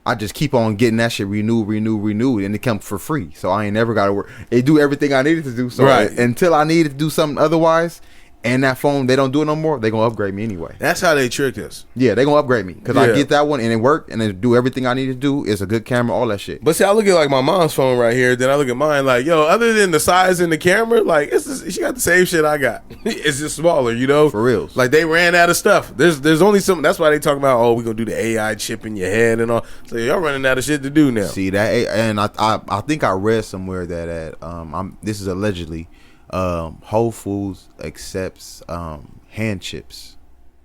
I just keep on getting that shit renewed, and it comes for free. So I ain't never got to work. They do everything I needed to do. So until I needed to do something otherwise. And that phone, they don't do it no more, they going to upgrade me anyway. That's how they tricked us. Yeah, they going to upgrade me. Because I get that one and it work and it do everything I need to do. It's a good camera, all that shit. But see, I look at like my mom's phone right here, then I look at mine like, yo, other than the size and the camera, like she got the same shit I got. It's just smaller, you know? For real. Like they ran out of stuff. There's only some, that's why they talk about, oh, we going to do the AI chip in your head and all. So y'all running out of shit to do now. See, that, and I think I read somewhere that this is allegedly, Whole Foods accepts hand chips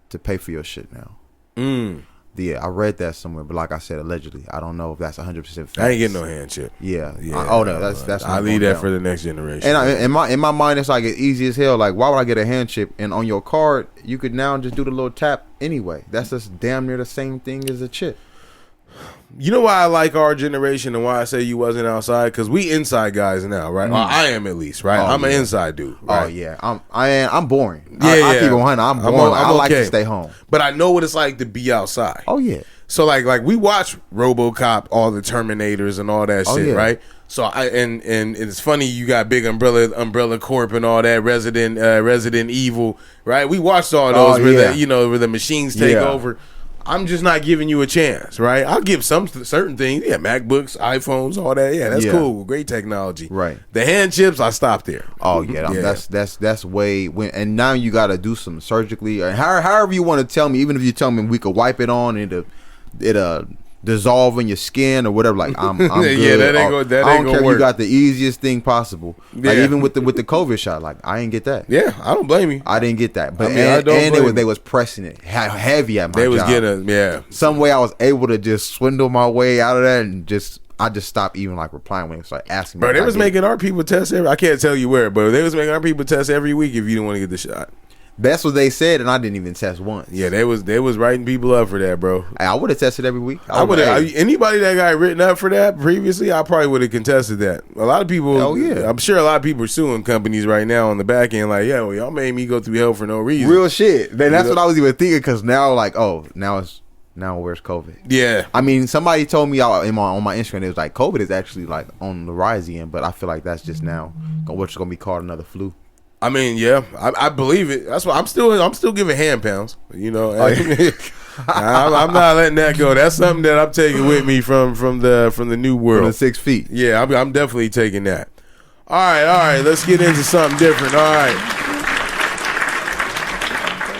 to pay for your shit now. Yeah, I read that somewhere, but like I said, allegedly, I don't know if that's 100% fact. I ain't getting no hand chip. Yeah. That's. I leave that for the next generation. And in my mind, it's like it's easy as hell. Like, why would I get a hand chip? And on your card, you could now just do the little tap anyway. That's just damn near the same thing as a chip. You know why I like our generation and why I say you wasn't outside? Because we inside guys now, right? I am at least, right? I'm an inside dude. Right? Oh yeah, I'm boring. I keep it 100. I'm boring. I like to stay home, but I know what it's like to be outside. Oh yeah. So like we watch RoboCop, all the Terminators and all that shit, right? So and it's funny you got Big Umbrella Corp and all that, Resident Evil, right? We watched all those where the machines take over. I'm just not giving you a chance, right? I'll give some certain things, MacBooks, iPhones, all that, that's cool, great technology, right? The hand chips, I stopped there. Oh yeah, that's way when, and now you got to do some surgically, or however you want to tell me. Even if you tell me we could wipe it on and it'll dissolve in your skin or whatever. Like I'm good. That ain't I don't care. Work. You got the easiest thing possible. Like even with the COVID shot, like I didn't get that. Yeah, I don't blame you. I didn't get that. But they was pressing it heavy at my job. They was getting some way I was able to just swindle my way out of that and I just stopped even like replying when they started asking me. Bro, they was making our people test I can't tell you where, but they was making our people test every week if you didn't want to get the shot. That's what they said, and I didn't even test once. Yeah, they was writing people up for that, bro. I would have tested every week. Anybody that got written up for that previously, I probably would have contested that. A lot of people, I'm sure a lot of people are suing companies right now on the back end, like, well, y'all made me go through hell for no reason. Real shit. Man, that's what I was even thinking, because now, like, now where's COVID? Yeah. I mean, somebody told me on my Instagram, it was like, COVID is actually, like, on the rise again, but I feel like that's just now what's going to be called another flu. I mean, I believe it. That's why I'm still giving hand pounds. I'm not letting that go. That's something that I'm taking with me from the new world. From the 6 feet. Yeah, I'm definitely taking that. All right. Let's get into something different. All right.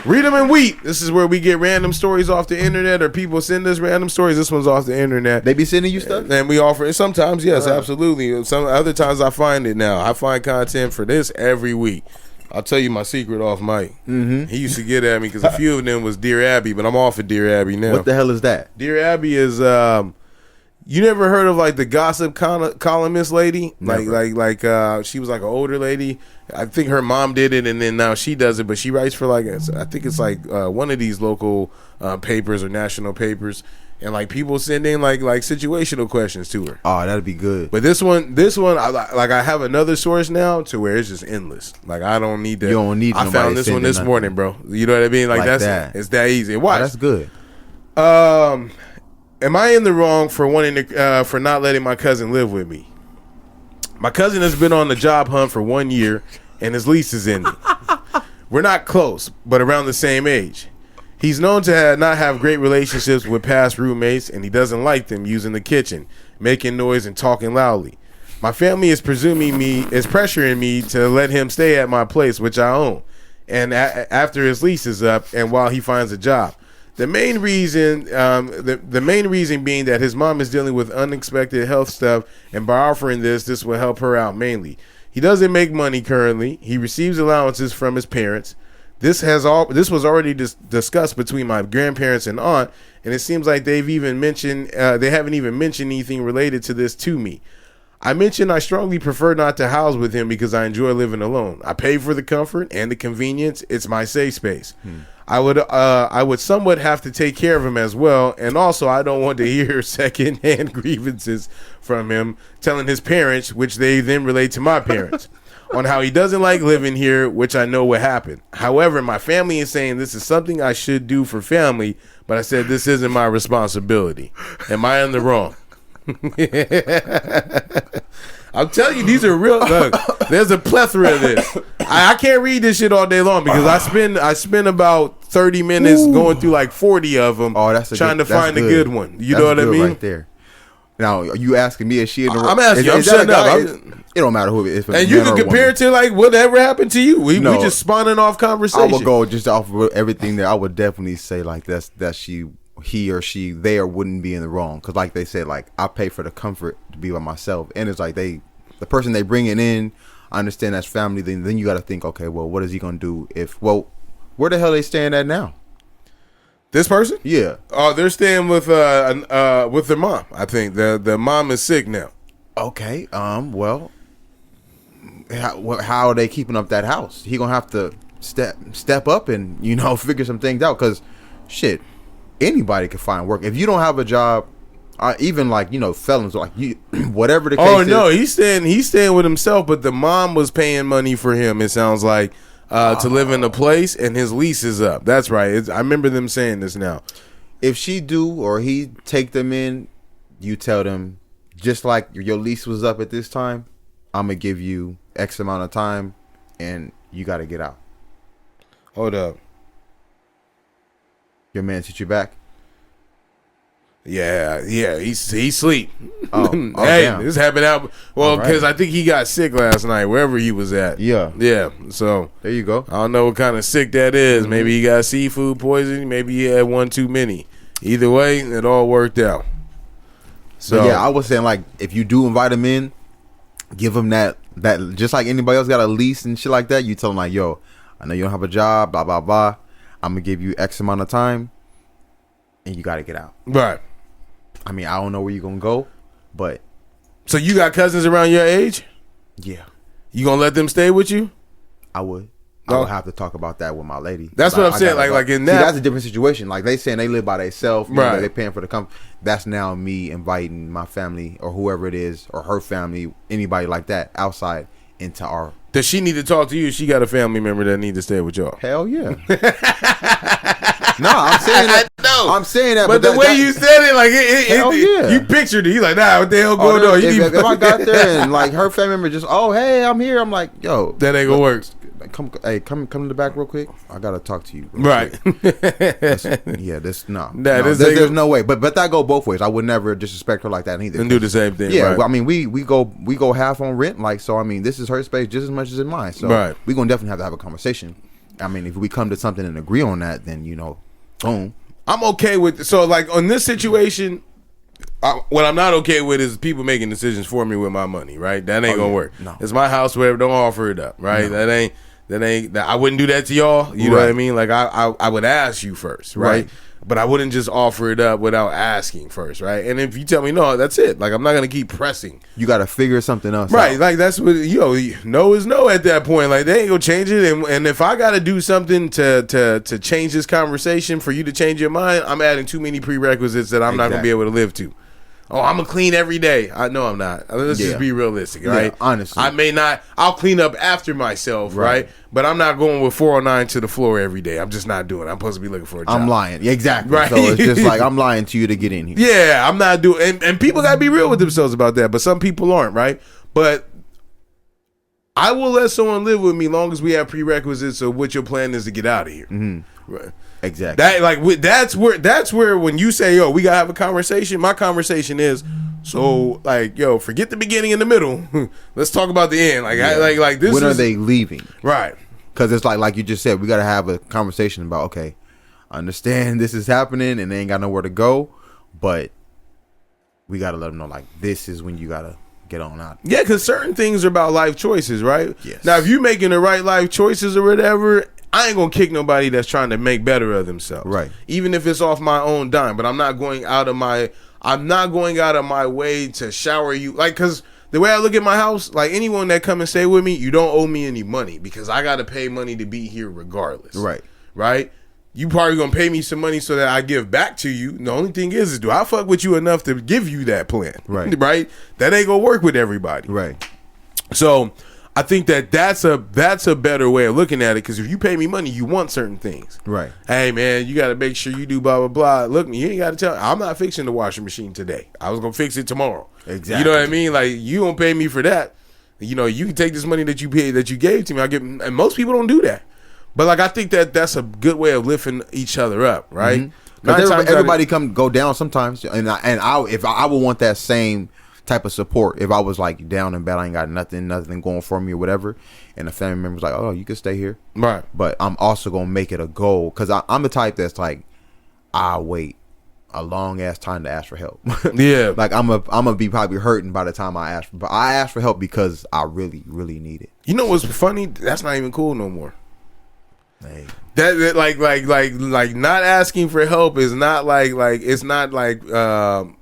Read them and Wheat. This is where we get random stories off the internet, or people send us random stories. This one's off the internet. They be sending you stuff? And we offer it. Sometimes, yes, absolutely. Some other times I find it now. I find content for this every week. I'll tell you my secret off mic. Mm-hmm. He used to get at me because a few of them was Dear Abby, but I'm off of Dear Abby now. What the hell is that? Dear Abby is you never heard of like the gossip columnist lady? Never. Like she was like an older lady. I think her mom did it, and then now she does it. But she writes for I think it's like one of these local papers or national papers, and like people send in like situational questions to her. Oh, that'd be good. But this one, I have another source now to where it's just endless. Like I don't need that. You don't need. I found this one this morning, bro. You know what I mean? Like that's it's that easy. Watch. Oh, that's good. Am I in the wrong for wanting to for not letting my cousin live with me? My cousin has been on the job hunt for 1 year, and his lease is ending. We're not close, but around the same age. He's known to not have great relationships with past roommates, and he doesn't like them using the kitchen, making noise and talking loudly. My family is pressuring me to let him stay at my place, which I own, and after his lease is up, and while he finds a job. The main reason being that his mom is dealing with unexpected health stuff, and by offering this will help her out mainly. He doesn't make money currently. He receives allowances from his parents. This was already discussed between my grandparents and aunt, and it seems like they haven't even mentioned anything related to this to me. I mentioned I strongly prefer not to house with him because I enjoy living alone. I pay for the comfort and the convenience. It's my safe space. I would somewhat have to take care of him as well, and also I don't want to hear secondhand grievances from him telling his parents, which they then relate to my parents, on how he doesn't like living here, which I know will happen. However, my family is saying this is something I should do for family, but I said this isn't my responsibility. Am I in the wrong? I'm telling you, these are real. Look, there's a plethora of this. I can't read this shit all day long because I spend about 30 minutes going through like 40 of them trying to find a good one. You know what I mean? Right there. Now, are you asking me if she in the I'm asking you. I'm shutting up. It don't matter who it is. And you can compare it to like whatever happened to you. We just spawning off conversation. I would go just off of everything there. I would definitely say like he or she there wouldn't be in the wrong, because like they said, like I pay for the comfort to be by myself, and it's like the person they bringing in, I understand that's family. Then you got to think, okay, well, what is he gonna do where the hell they staying at now? This person? Yeah. Oh, they're staying with their mom. I think the mom is sick now. Okay. Well, how are they keeping up that house? He gonna have to step up and figure some things out, because shit, anybody can find work if you don't have a job. Even like felons, like you, whatever the case. Oh no, he's staying with himself, but the mom was paying money for him. It sounds like to live in the place, and his lease is up. That's right. I remember them saying this now. if she do or he take them in, you tell them, just like your lease was up at this time, I'm gonna give you X amount of time, and you got to get out. Hold up. Your man hit you back. Yeah, he sleep. Oh, hey, damn. this happened out. Well, because I think he got sick last night, wherever he was at. Yeah. So there you go. I don't know what kind of sick that is. Maybe he got seafood poisoning. Maybe he had one too many. Either way, it all worked out. So but yeah, I was saying, like, if you do invite him in, give him that just like anybody else got a lease and shit like that. You tell him like, yo, I know you don't have a job, blah blah blah. I'm gonna give you X amount of time, and you got to get out. Right. I mean, I don't know where you're gonna go, but so you got cousins around your age? Yeah. You gonna let them stay with you? I would. I would have to talk about that with my lady. That's what I'm saying. Like in that, that's a different situation. Like they saying they live by themselves, right? They paying for the company. That's now me inviting my family or whoever it is or her family, anybody like that outside into our. Does she need to talk to you? She got a family member that need to stay with y'all. Hell yeah. No, I'm saying that. No, I'm saying that. But the way you said it, like hell yeah. You pictured it. You like, nah, what the hell going on? If I got there and like her family member just, oh hey, I'm here. I'm like, yo, that ain't gonna work. Come to the back real quick. I gotta talk to you. Right. There's no way. But that go both ways. I would never disrespect her like that either. And do the same thing. Yeah. Right. Well, I mean, we go half on rent. Like, so I mean, this is her space just as much as in mine. So right. we gonna definitely have to have a conversation. I mean, if we come to something and agree on that, then boom. I'm okay with so like on this situation. What I'm not okay with is people making decisions for me with my money. Right. That ain't gonna work. No. It's my house. Whatever. Don't offer it up. Right. No. That ain't. I wouldn't do that to y'all. You know what I mean? Like I would ask you first. Right. But I wouldn't just offer it up without asking first, right? And if you tell me no, that's it. Like I'm not gonna keep pressing. You gotta figure something else right? out. Like that's what no is no at that point. Like they ain't gonna change it. And if I gotta do something to change this conversation for you to change your mind, I'm adding too many prerequisites that I'm not gonna be able to live to. Oh, I'm gonna clean every day. I know I'm not. Let's just be realistic, right? Yeah, honestly, I may not. I'll clean up after myself, right? But I'm not going with 409 to the floor every day. I'm just not doing it. I'm supposed to be looking for a job. I'm lying. Exactly. Right? So it's just like I'm lying to you to get in here. Yeah, I'm not doing. And people gotta be real with themselves about that. But some people aren't, right? But I will let someone live with me long as we have prerequisites of what your plan is to get out of here. Mm-hmm. Right. Exactly. That's where when you say, yo, we gotta have a conversation, my conversation is, so like, yo, forget the beginning and the middle. Let's talk about the end. Like this. When are they leaving? Right. Because it's like you just said, we gotta have a conversation about, okay, I understand this is happening and they ain't got nowhere to go, but we gotta let them know like this is when you gotta get on out. Yeah, because certain things are about life choices, right? Yes. Now, if you're making the right life choices or whatever, I ain't gonna kick nobody that's trying to make better of themselves. Right. Even if it's off my own dime, but I'm not going out of my way to shower you. Like, cause the way I look at my house, like anyone that come and stay with me, you don't owe me any money because I gotta pay money to be here regardless. Right. Right? You probably gonna pay me some money so that I give back to you. The only thing is do I fuck with you enough to give you that plan? Right. Right? That ain't gonna work with everybody. Right. So I think that's a better way of looking at it, because if you pay me money, you want certain things. Right. Hey man, you got to make sure you do blah blah blah. Look, you ain't got to tell. I'm not fixing the washing machine today. I was gonna fix it tomorrow. Exactly. You know what I mean? Like you don't pay me for that. You know, you can take this money that you paid that you gave to me. I get, and most people don't do that. But like I think that's a good way of lifting each other up, right? Mm-hmm. Everybody go down sometimes, and I would want that same type of support if I was like down and bad, I ain't got nothing going for me or whatever, and the family member's like, oh, you can stay here, right? But I'm also gonna make it a goal, because I'm the type that's like, I'll wait a long ass time to ask for help. Yeah. Like I'm gonna be probably hurting by the time I ask, but I ask for help because I really need it. You know what's funny? That's not even cool no more. Hey. That like not asking for help is not like it's not like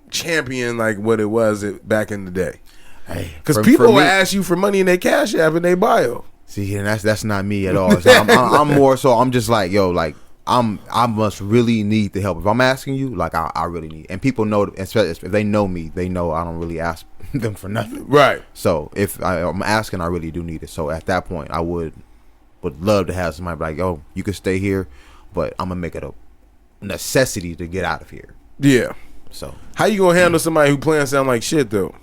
champion like what it was back in the day. Hey, because people will ask you for money in their Cash App and they bio. See, and that's not me at all. So I'm more so I'm just like, yo, like I must really need the help. If I'm asking you, like I really need, and people know, especially if they know me, they know I don't really ask them for nothing. Right. So if I'm asking, I really do need it. So at that point, I would love to have somebody be like, yo, you can stay here, but I'm gonna make it a necessity to get out of here. Yeah. So how you gonna handle somebody who plans sound like shit though?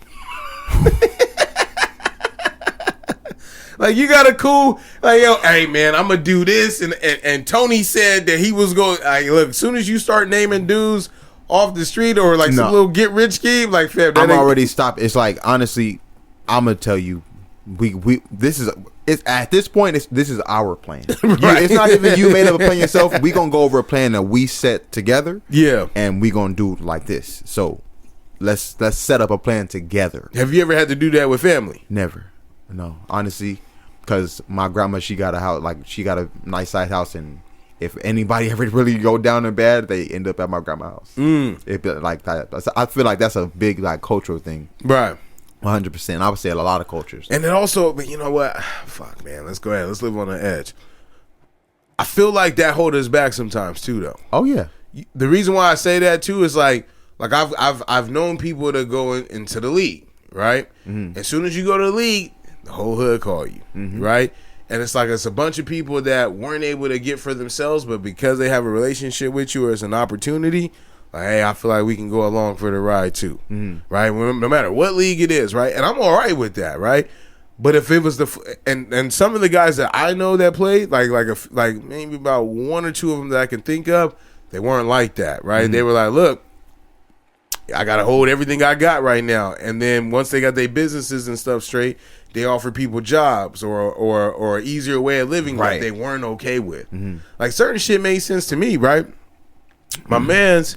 Like you got a cool, like, yo, hey man, I'm gonna do this, and Tony said that he was going. Like, look, as soon as you start naming dudes off the street or like some little get rich scheme, like, fam, I'm already stopped. It's like, honestly, I'm gonna tell you, it's at this point, this is our plan. Right. It's not even you made up a plan yourself. We gonna go over a plan that we set together. Yeah, and we gonna do like this. So let's set up a plan together. Have you ever had to do that with family? Never. No, honestly, because my grandma, she got a house, like she got a nice size house, and if anybody ever really go down in bad, they end up at my grandma's house. It be like that. I feel like that's a big like cultural thing, right? 100%. I would say a lot of cultures, and then also, but you know what? Fuck, man, let's go ahead. Let's live on the edge. I feel like that holds us back sometimes too, though. Oh yeah. The reason why I say that too is like I've known people that go into the league, right? As soon as you go to the league, the whole hood call you, right? And it's like it's a bunch of people that weren't able to get for themselves, but because they have a relationship with you or it's an opportunity, like, hey, I feel like we can go along for the ride too, right? No matter what league it is, right? And I'm all right with that, right? But if it was and some of the guys that I know that played, like maybe about one or two of them that I can think of, they weren't like that, right? They were like, look, I got to hold everything I got right now. And then once they got their businesses and stuff straight, they offer people jobs or an easier way of living that they weren't okay with. Like certain shit made sense to me, right? My man's,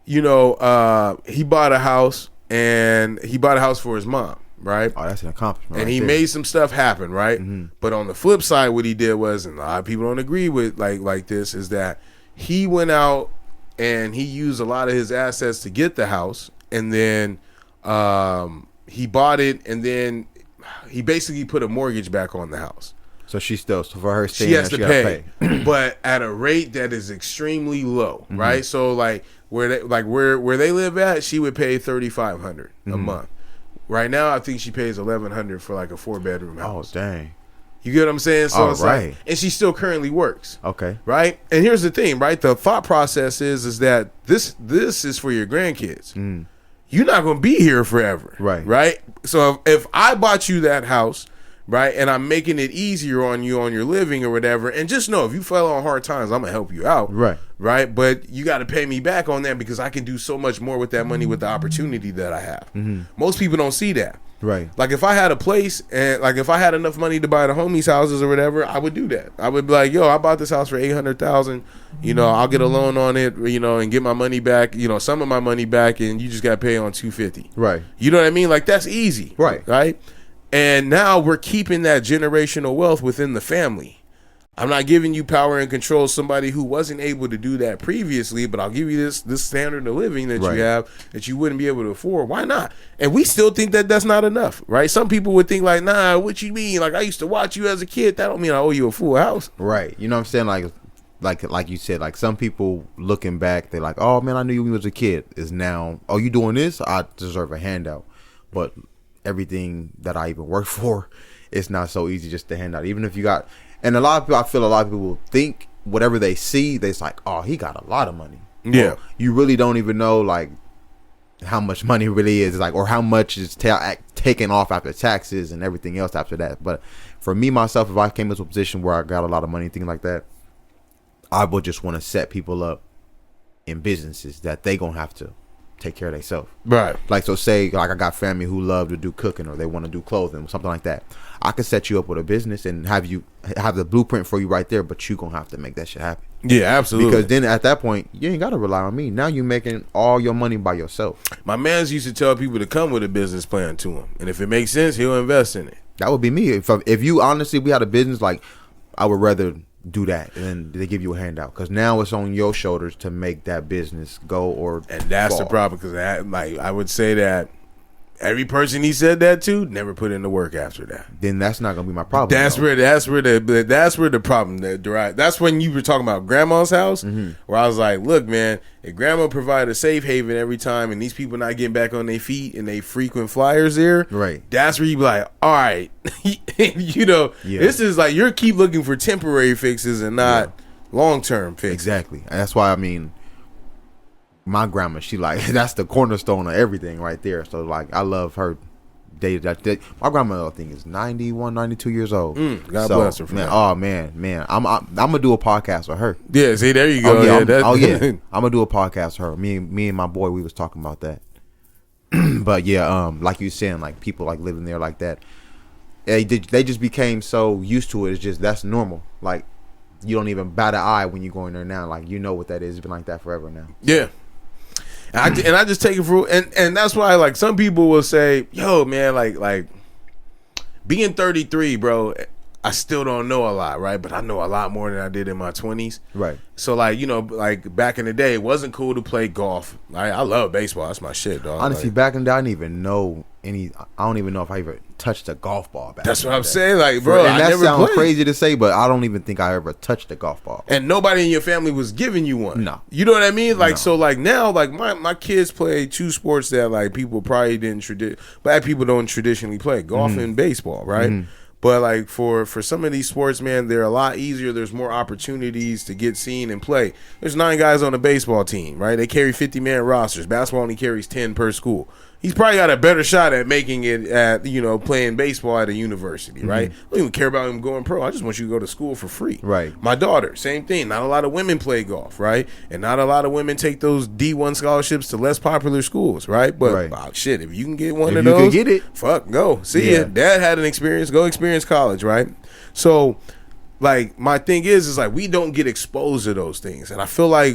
you know, he bought a house and he bought a house for his mom, right? Oh, that's an accomplishment. And he made some stuff happen, right? But on the flip side, what he did was, and a lot of people don't agree with like this, is that he went out and he used a lot of his assets to get the house, and then he bought it, and then he basically put a mortgage back on the house. So so for her staying she has there, to pay, but at a rate that is extremely low, right? So like where they live at, she would pay $3,500 a month. Right now, I think she pays $1,100 for like a 4-bedroom house. Oh dang! You get what I'm saying? So it's right. like, and she still currently works. Okay. Right? And here's the thing, right? The thought process is that this is for your grandkids. You're not going to be here forever. Right. Right? So if I bought you that house, right, and I'm making it easier on you on your living or whatever, and just know if you fell on hard times, I'm going to help you out. Right. Right? But you got to pay me back on that because I can do so much more with that money with the opportunity that I have. Most people don't see that. Right. Like if I had a place and like if I had enough money to buy the homies' houses or whatever, I would do that. I would be like, yo, I bought this house for $800,000. You know, I'll get a loan on it, you know, and get my money back, you know, some of my money back, and you just got to pay on $250. Right. You know what I mean? Like that's easy. Right. Right. And now we're keeping that generational wealth within the family. I'm not giving you power and control somebody who wasn't able to do that previously, but I'll give you this standard of living that you have that you wouldn't be able to afford. Why not? And we still think that that's not enough, right? Some people would think like, nah, what you mean? Like I used to watch you as a kid. That don't mean I owe you a full house. Right. You know what I'm saying? Like you said, like some people looking back, they're like, oh man, I knew you when you was a kid. Is now, oh, you doing this? I deserve a handout. But everything that I even work for, it's not so easy just to hand out. Even if you got, and I feel a lot of people think whatever they see, they's like, oh, he got a lot of money. Yeah. Well, you really don't even know like how much money really is, like, or how much is taken off after taxes and everything else after that. But for me, myself, if I came into a position where I got a lot of money, things like that, I would just want to set people up in businesses that they gonna have to take care of themselves. Right. Like, so say like I got family who love to do cooking or they want to do clothing or something like that. I could set you up with a business and have the blueprint for you right there, but you gonna have to make that shit happen. Yeah, absolutely. Because then at that point, you ain't gotta rely on me. Now you making all your money by yourself. My man's used to tell people to come with a business plan to him, and if it makes sense, he'll invest in it. That would be me. If you honestly, we had a business, like I would rather do that and then they give you a handout, because now it's on your shoulders to make that business go or and that's fall. The problem, because I would say that every person he said that to never put in the work after that. Then that's not gonna be my problem. That's where the problem that derives. That's when you were talking about grandma's house, where I was like, look, man, if grandma provided a safe haven every time, and these people not getting back on their feet and they frequent flyers there, right? That's where you be like, all right, you know, this is like you're keep looking for temporary fixes and not long term fixes. Exactly. And that's why I mean, my grandma, she like that's the cornerstone of everything right there. So like I love her. My grandma, I think, is 91, 92 years old. God bless her for man, that. Oh man, I'm gonna do a podcast with her. Yeah, see, there you go. I'm gonna do a podcast with her. Me and my boy, we was talking about that. But yeah, like you saying, like people like living there like that, they just became so used to it. It's just that's normal. Like you don't even bat an eye when you go in there now. Like you know what that is. It's been like that forever now. Yeah. And I just take it for, and that's why, like, some people will say, yo, man, like being 33, bro, I still don't know a lot, right? But I know a lot more than I did in my 20s. Right. So, like, you know, like, back in the day, it wasn't cool to play golf. I love baseball. That's my shit, dog. Honestly, like, back in the day, I didn't even know any. I don't even know if I ever touched a golf ball back. That's what I'm saying. Like, bro, and I that never sounds played. crazy to say, but I don't even think I ever touched a golf ball. And nobody in your family was giving you one. No. You know what I mean? Like, No. so, like, now, like, my kids play two sports that, like, people probably didn't, black people don't traditionally play, golf and baseball, right? But, like, for some of these sports, man, they're a lot easier. There's more opportunities to get seen and play. There's 9 guys on the baseball team, right? They carry 50-man rosters. Basketball only carries 10 per school. He's probably got a better shot at making it at, you know, playing baseball at a university, right? I don't even care about him going pro. I just want you to go to school for free. Right. My daughter, same thing. Not a lot of women play golf, right? And not a lot of women take those D1 scholarships to less popular schools, right? But shit, if you can get one of those, you can get it, fuck, go. See ya. Dad had an experience. Go experience college, right? So, like, my thing is like we don't get exposed to those things, and I feel like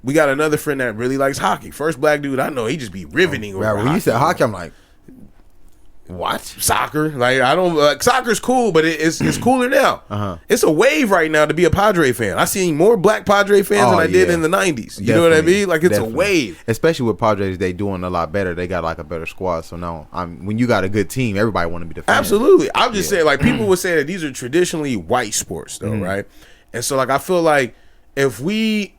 we got another friend that really likes hockey. First black dude I know, he just be riveting over When hockey. you said hockey, I'm like, what? Soccer? Like, I don't like soccer's cool, but it's cooler now. It's a wave right now to be a Padre fan. I seen more black Padre fans than I did in the 90s. You know what I mean? Like, it's a wave. Especially with Padres, they doing a lot better. They got like a better squad. So now, when you got a good team, everybody want to be the fan. Absolutely. I'm just saying, like, people would say that these are traditionally white sports, though, right? And so, like, I feel like if we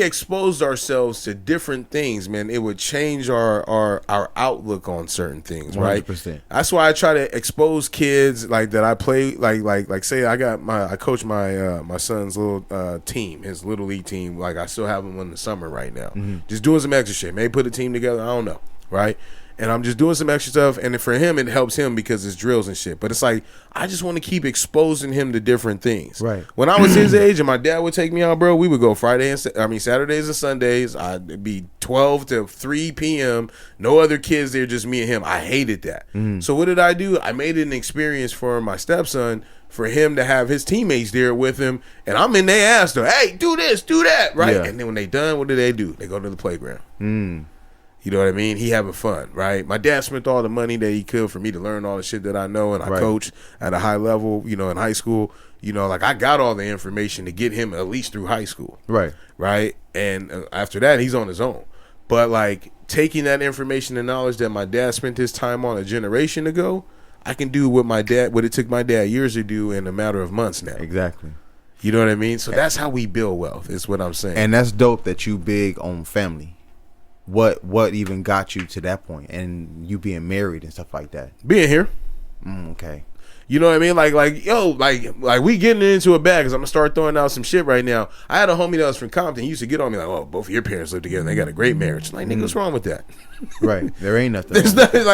exposed ourselves to different things, man, it would change our outlook on certain things, right? 100%. That's why I try to expose kids like that. I play like say I coach my son's little team, his little league team. Like, I still have him in the summer right now, just doing some extra shit. Maybe put a team together. I don't know, right? And I'm just doing some extra stuff, and for him, it helps him because it's drills and shit. But it's like, I just want to keep exposing him to different things. Right. When I was his age and my dad would take me out, bro, we would go Saturdays and Sundays. I'd be 12 to 3 p.m. No other kids there, just me and him. I hated that. So what did I do? I made it an experience for my stepson, for him to have his teammates there with him, and I'm in their ass though. Hey, do this, do that, right? Yeah. And then when they done, what do? They go to the playground. You know what I mean? He having fun, right? My dad spent all the money that he could for me to learn all the shit that I know, and I coached at a high level, you know, in high school. You know, like, I got all the information to get him at least through high school. Right? And after that, he's on his own. But, like, taking that information and knowledge that my dad spent his time on a generation ago, I can do what it took my dad years to do in a matter of months now. Exactly. You know what I mean? So that's how we build wealth, is what I'm saying. And that's dope that you big on family. What even got you to that point, and you being married and stuff like that? Being here. Okay. You know what I mean? Like we getting into it bad, because I'm gonna start throwing out some shit right now. I had a homie that was from Compton. He used to get on me like, "Oh, both of your parents live together and they got a great marriage." Like, nigga, what's wrong with that? Right. There ain't nothing. There's nothing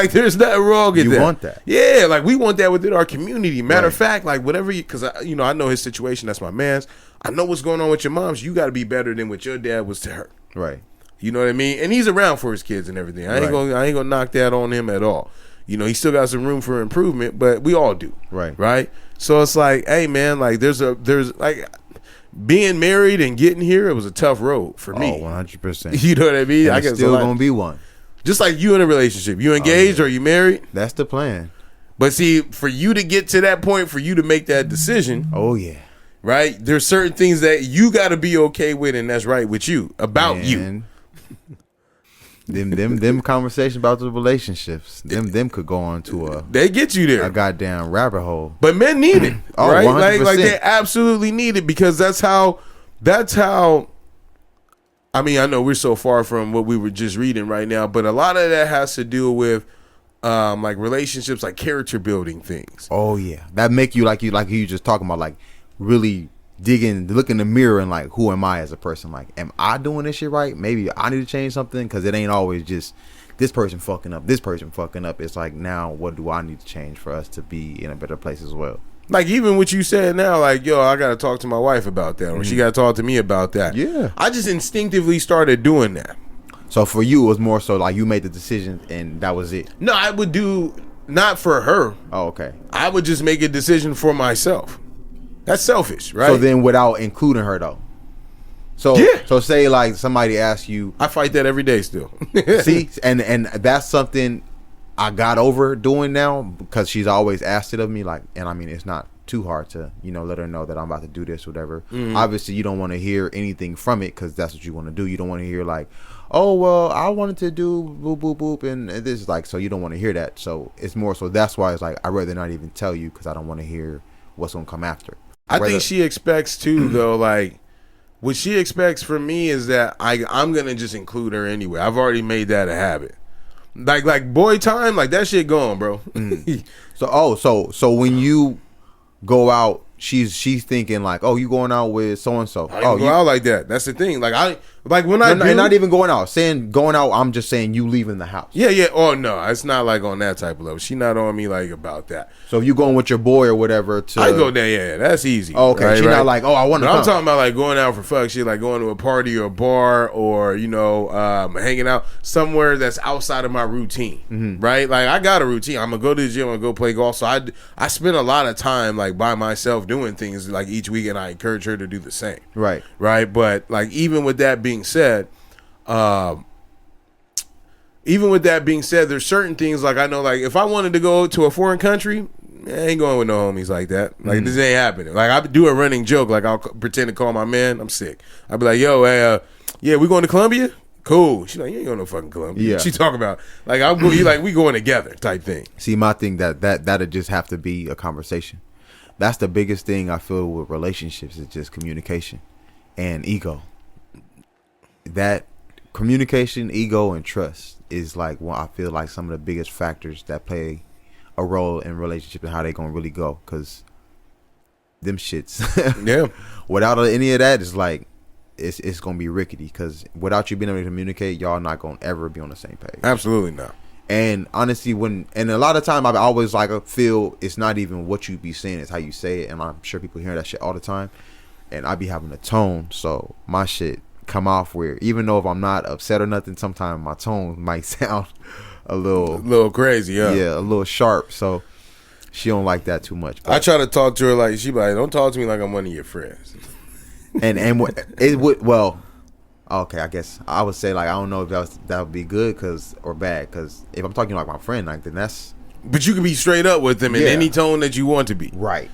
wrong with that. You want that? Yeah, like, we want that within our community. Matter of fact, like, whatever because I know his situation. That's my man's. I know what's going on with your mom's. You got to be better than what your dad was to her. Right. You know what I mean? And he's around for his kids and everything. I ain't gonna knock that on him at all. You know, he still got some room for improvement, but we all do. Right. So it's like, hey man, like there's like being married and getting here, it was a tough road for me. 100%. You know what I mean? I guess still gonna be one. Just like you in a relationship. You engaged or you married? That's the plan. But see, for you to get to that point, for you to make that decision. Oh yeah. Right? There's certain things that you gotta be okay with, and that's right with you. About you. Them conversations about the relationships, them could go on to they get you there, a goddamn rabbit hole. But men need it, right? 100%. Like they absolutely need it, because that's how. I mean, I know we're so far from what we were just reading right now, but a lot of that has to do with like relationships, like character building things. Oh yeah, that make you like you just talking about, like, really look in the mirror and like, who am I as a person? Like, am I doing this shit right? Maybe I need to change something, because it ain't always just this person fucking up. It's like, now what do I need to change for us to be in a better place as well? Like, even what you said now, like, yo, I got to talk to my wife about that, or she got to talk to me about that. Yeah. I just instinctively started doing that. So for you, it was more so like you made the decision and that was it? No, I would do, not for her. Oh, okay. I would just make a decision for myself. That's selfish, right? So then without including her, though? So, yeah. So say like somebody asks you. I fight that every day still. See? And that's something I got over doing now, because she's always asked it of me, like, and I mean, it's not too hard to, let her know that I'm about to do this or whatever. Obviously, you don't want to hear anything from it, because that's what you want to do. You don't want to hear like, oh, well, I wanted to do boop, boop, boop, and this is like, so you don't want to hear that. So it's more so that's why it's like, I'd rather not even tell you, because I don't want to hear what's going to come after. I think she expects too, though, like, what she expects from me is that I'm going to just include her anyway. I've already made that a habit. Like boy time, like that shit going, bro. So when you go out, she's thinking like, oh, you going out with so and so. Oh, you go out like that. That's the thing. Not even going out. Saying going out, I'm just saying you leaving the house. Yeah. Oh no, it's not like on that type of level. She not on me like about that. So if you going with your boy or whatever, I go there. Yeah, that's easy. Oh, okay, right, she's not like, oh, I want to. I'm talking about like going out for fuck shit, like going to a party or a bar, or hanging out somewhere that's outside of my routine. Right? Like, I got a routine. I'm gonna go to the gym. I'm gonna go play golf. So I spend a lot of time like by myself doing things like each week, and I encourage her to do the same. Right. But like, even with that being said, there's certain things like I know, like if I wanted to go to a foreign country, I ain't going with no homies like that. Like this ain't happening. Like I do a running joke, like I'll pretend to call my man. I'm sick. I'll be like, yo, hey, yeah, we going to Colombia? Cool. She's like, you ain't going to no fucking Colombia. Yeah. She talking about like we going together type thing. See, my thing that'd just have to be a conversation. That's the biggest thing I feel with relationships, is just communication and ego. That communication, ego, and trust is like I feel like some of the biggest factors that play a role in relationship and how they gonna really go. Cause them shits, yeah. Without any of that, it's like it's gonna be rickety. Cause without you being able to communicate, y'all not gonna ever be on the same page. Absolutely not. And honestly, and a lot of time I always like feel it's not even what you be saying, it's how you say it. And I'm sure people hear that shit all the time. And I be having a tone, so my shit come off where even though if I'm not upset or nothing, sometimes my tone might sound a little crazy, yeah, a little sharp. So she don't like that too much. But I try to talk to her like, she be like, don't talk to me like I'm one of your friends. and it would, well, okay, I guess I would say like, I don't know if that would be good or bad, because if I'm talking like my friend, like, then that's. But you can be straight up with them in any tone that you want to be. Right.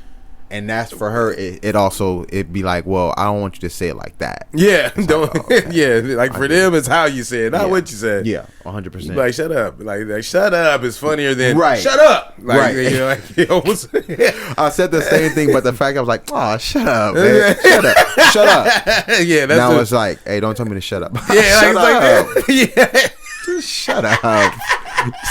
And that's for her. It'd be like, well, I don't want you to say it like that. Yeah, don't. Like, okay. Yeah, like for them, it's how you say it, not what you said. Yeah, 100%. Like, shut up. Like shut up is funnier than right. Shut up. Like, right. I said the same thing, but the fact I was like, oh, shut up, man. Shut up. Yeah. That's now it's like, hey, don't tell me to shut up. Yeah, shut up. Yeah. Just shut up.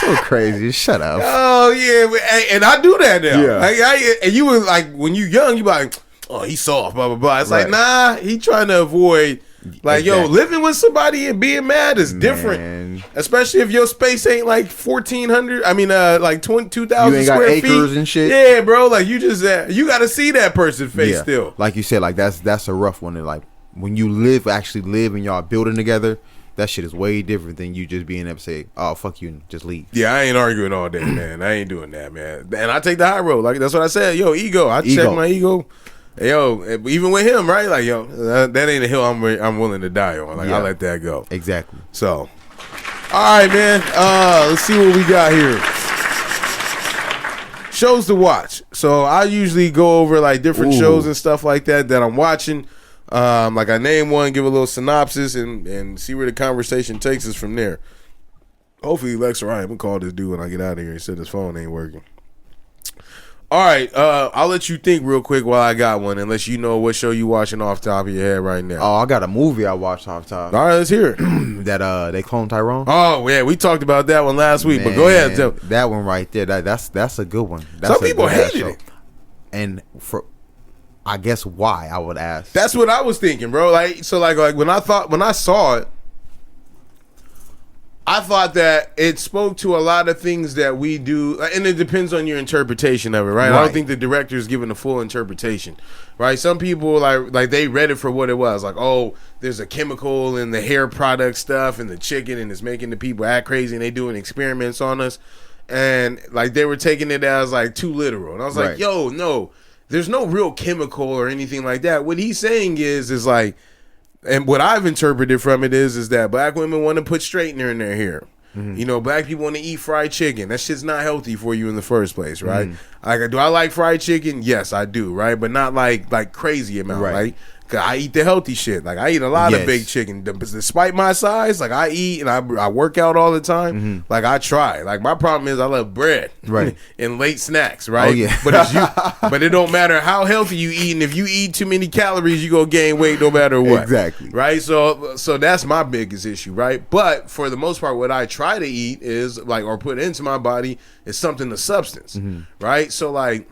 So crazy. Shut up. Oh yeah, and I do that now. Yeah. Like, and you were like, when you young, you be like, oh, he's soft, blah blah blah. It's like, nah, he trying to avoid. Like, yo, living with somebody and being mad is different, especially if your space ain't like 1,400. I mean, like 2,000 square feet. Acres and shit. Yeah, bro. Like you just you got to see that person's face still. Like you said, like that's a rough one. Like when you actually live and y'all building together. That shit is way different than you just being able to say, oh, fuck you and just leave. Yeah, I ain't arguing all day, man. I ain't doing that, man. And I take the high road. Like, that's what I said. Yo, ego. I check my ego. Yo, even with him, right? Like, yo, that ain't a hill I'm willing to die on. Like, I let that go. Exactly. So, all right, man. Let's see what we got here. Shows to watch. So, I usually go over, like, different shows and stuff like that I'm watching. Like I name one, give a little synopsis, and see where the conversation takes us from there. Hopefully Lex or Ryan will call this dude when I get out of here. He said his phone ain't working. All right, I'll let you think real quick while I got one, unless you know what show you watching off the top of your head right now. Oh, I got a movie I watched off top. All right, let's hear it. That they clone Tyrone. Oh yeah, we talked about that one last week, but go ahead. That one right there, that's a good one. Some people hated it, and I guess why, I would ask. That's what I was thinking, bro. Like, so like when I saw it, I thought that it spoke to a lot of things that we do, and it depends on your interpretation of it, right? I don't think the director is giving a full interpretation, right? Some people like they read it for what it was, like, oh, there's a chemical in the hair product stuff and the chicken, and it's making the people act crazy, and they doing experiments on us, and like they were taking it as like too literal, and I was like, yo, no, there's no real chemical or anything like that. What he's saying is like. And what I've interpreted from it is that black women want to put straightener in their hair. Mm-hmm. You know, black people want to eat fried chicken. That shit's not healthy for you in the first place, right? Mm-hmm. Like, do I like fried chicken? Yes, I do, right? But not like crazy amount, right? Cause I eat the healthy shit. Like, I eat a lot of baked chicken. Despite my size, like I eat and I work out all the time. Mm-hmm. Like I try. Like my problem is I love bread, right, and late snacks, right? Oh, yeah. But it don't matter how healthy you eat, and if you eat too many calories, you gonna gain weight no matter what. Exactly. Right. So that's my biggest issue, right? But for the most part, what I try to eat is like, or put into my body is something of substance, right? So like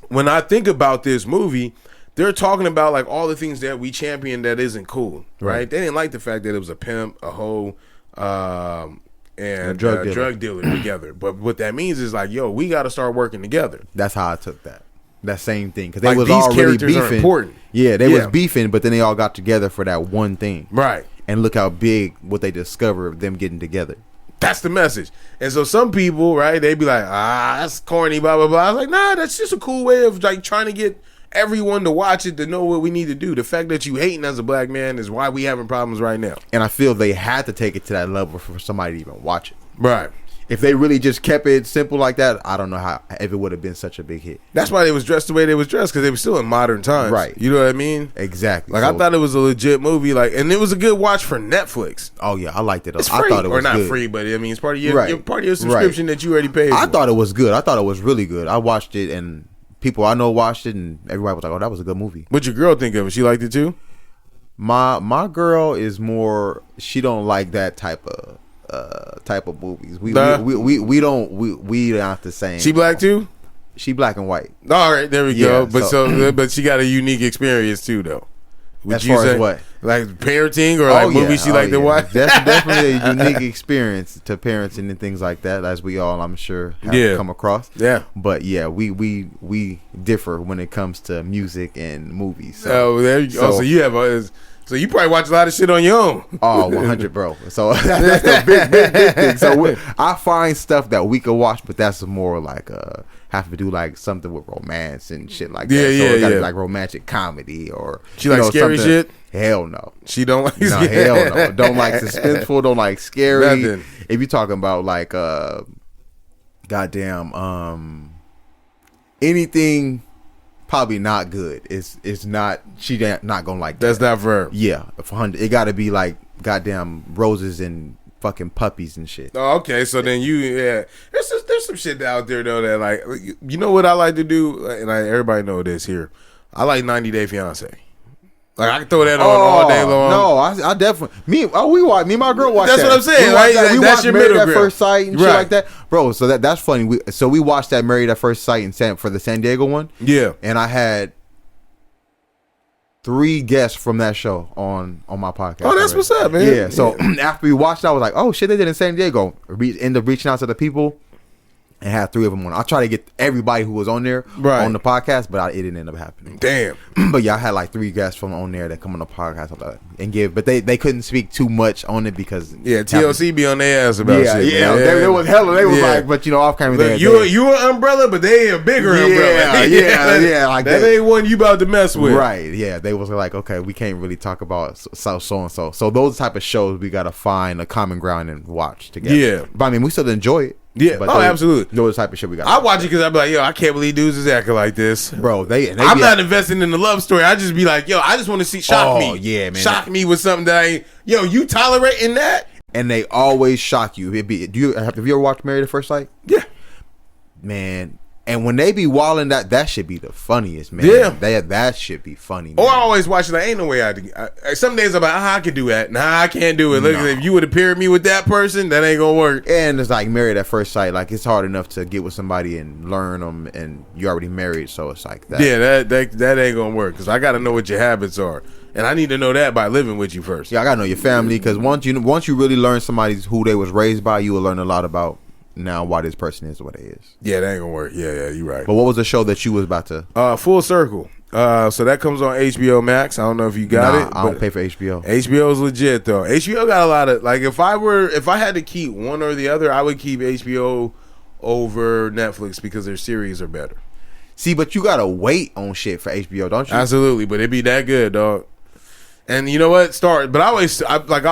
when I think about this movie, they're talking about like all the things that we champion that isn't cool, right? They didn't like the fact that it was a pimp, a hoe, and a drug dealer together. But what that means is like, yo, we got to start working together. That's how I took that same thing, because they like was these already beefing. Are important. Yeah, they was beefing, but then they all got together for that one thing, right? And look how big what they discovered of them getting together. That's the message. And so some people, right, they be like, that's corny, blah blah blah. I was like, nah, that's just a cool way of like trying to get everyone to watch it, to know what we need to do. The fact that you hating as a black man is why we having problems right now. And I feel they had to take it to that level for somebody to even watch it. Right. If they really just kept it simple like that, I don't know if it would have been such a big hit. That's why they was dressed the way they was dressed, because they were still in modern times. Right. You know what I mean? Exactly. Like, so, I thought it was a legit movie, like, and it was a good watch for Netflix. Oh yeah, I liked it. It's free. I thought it was not good. Free, but I mean it's part of your part of your subscription that you already paid. I thought it was good. I thought it was really good. I watched it, and people I know watched it, and everybody was like, "Oh, that was a good movie." What'd your girl think of it? She liked it too? My girl is more. She don't like that type of movies. We not the same. She black too? She black and white. All right, there we go. But but she got a unique experience too, though. As far as what? Like parenting or like movies she like to watch? That's definitely a unique experience to parenting and things like that, as we all, I'm sure, have come across. Yeah. But yeah, we differ when it comes to music and movies. So, there you go. So you have so you probably watch a lot of shit on your own. Oh, 100, bro. So that's a big thing. So I find stuff that we could watch, but that's more like have to do like something with romance and shit like that. So it gotta be like romantic comedy, or she like scary shit. Hell no. She don't like. No, hell no. Don't like suspenseful. Don't like scary. Nothing. If you're talking about like anything. Probably not good. It's not. She not gonna like that. That's not for her. Yeah, it got to be like goddamn roses and fucking puppies and shit. Oh, okay. So then there's some shit out there though that like, you know what I like to do, and everybody know this here. I like 90 Day Fiance. Like I can throw that on all day long. No, I definitely me and my girl watch that. That's what I'm saying. Right? That's your Married at First Sight and shit like that, bro. So that's funny. We watched that Married at First Sight for the San Diego one. Yeah, and I had 3 guests from that show on my podcast. Oh, that's what's up, man. Yeah. So after we watched it, I was like, oh shit, they did in San Diego. End up reaching out to the people. And had 3 of them on. I try to get everybody who was on there on the podcast, but it didn't end up happening. Damn. But yeah, I had like 3 guests from on there that come on the podcast and give, but they couldn't speak too much on it because TLC be on their ass about shit. Yeah, they was hella. They was like, but off camera. Look, you an umbrella, but they a bigger umbrella. Yeah, like that ain't one you about to mess with. Right? Yeah, they was like, okay, we can't really talk about so and so. So those type of shows we gotta find a common ground and watch together. Yeah, but I mean, we still enjoy it. Yeah, absolutely. Those type of shit we got. I watch it because I be like, yo, I can't believe dudes is acting like this, bro. I'm not investing in the love story. I just be like, yo, I just want to see shock me. Yeah, man, shock me with something that you tolerating that, and they always shock you. Have you ever watched Married at First Sight? Yeah, man. And when they be wilding, that should be the funniest, man. Yeah. That should be funny, man. Or I always watch it. Like, ain't no way some days I'm like, I can do that. Nah, I can't do it. Look, if you would have paired me with that person, that ain't gonna work. And it's like married at first sight. Like, it's hard enough to get with somebody and learn them, and you already married, so it's like that. Yeah, that ain't gonna work because I got to know what your habits are, and I need to know that by living with you first. Yeah, I gotta know your family, because once you really learn somebody's who they was raised by, you will learn a lot about now why this person is what they is. Yeah, that ain't gonna work. Yeah, you're right. But what was the show that you was about to? Full Circle. So that comes on HBO Max. I don't know if you got it. I don't pay for HBO. HBO is legit though. HBO got a lot of, like, if I had to keep one or the other, I would keep HBO over Netflix because their series are better. See, but you gotta wait on shit for HBO, don't you? Absolutely, but it be that good, dog. And you know what? But I'll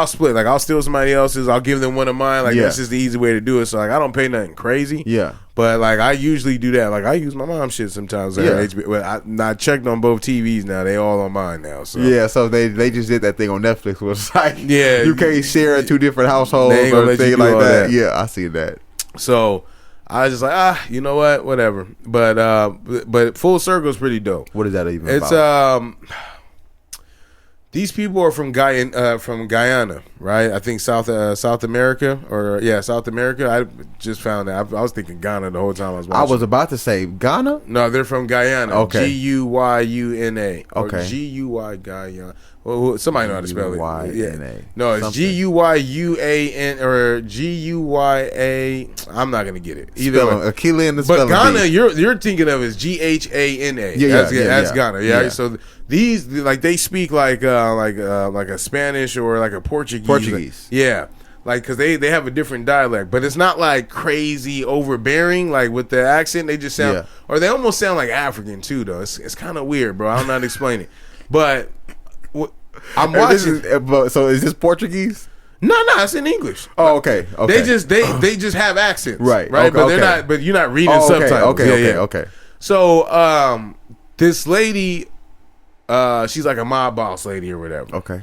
split. Like, I'll steal somebody else's. I'll give them one of mine. Like, that's just the easy way to do it. So, like, I don't pay nothing crazy. Yeah. But, like, I usually do that. Like, I use my mom's shit sometimes. Like, HBO. Well, I checked on both TVs now. They all on mine now. So yeah, so they just did that thing on Netflix. Was like, yeah, you can't share 2 different households or thing like that. Yeah, I see that. So I was just like, you know what? Whatever. But Full Circle is pretty dope. What is that even about? It's these people are from Guyana, right? I think South America, South America. I just found out. I was thinking Ghana the whole time I was watching. I was about to say Ghana. No, they're from Guyana. Okay. Guyuna. Okay. Guy Guyana. Well, somebody know how to spell it. Guyana. No, it's Guyuan or Guyua. I'm not gonna get it either. Aquila in the but Ghana, bee. you're thinking of is Ghana. That's Ghana. Yeah. So these, like, they speak like a Spanish or like a Portuguese. Yeah. Like, because they have a different dialect, but it's not like crazy overbearing, like with the accent. They just sound, or they almost sound like African too, though. It's kind of weird, bro. I don't know how to explain it. But I'm watching. So is this Portuguese? No, it's in English. Oh, okay. They just have accents, right? But okay. they're not. But you're not reading subtitles. Okay. So this lady, she's like a mob boss lady or whatever. Okay.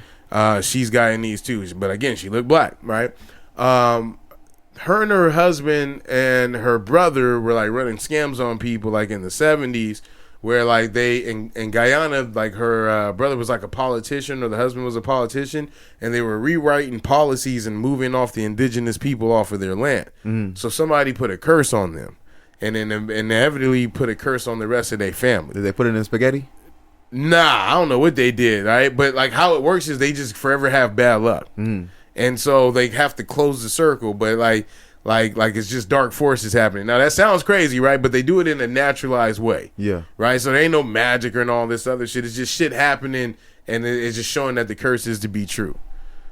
She's Guyanese too, but again, she looked black, right? Her and her husband and her brother were like running scams on people, like in the 70s, where like they in Guyana, like her brother was like a politician, or the husband was a politician, and they were rewriting policies and moving off the indigenous people off of their land. So somebody put a curse on them, and then inevitably put a curse on the rest of their family. Did they put it in spaghetti? Nah, I don't know what they did, right? But like how it works is they just forever have bad luck, and so they have to close the circle. But like it's just dark forces happening. Now that sounds crazy, right? But they do it in a naturalized way, right? So there ain't no magic or all this other shit. It's just shit happening, and it's just showing that the curse is to be true.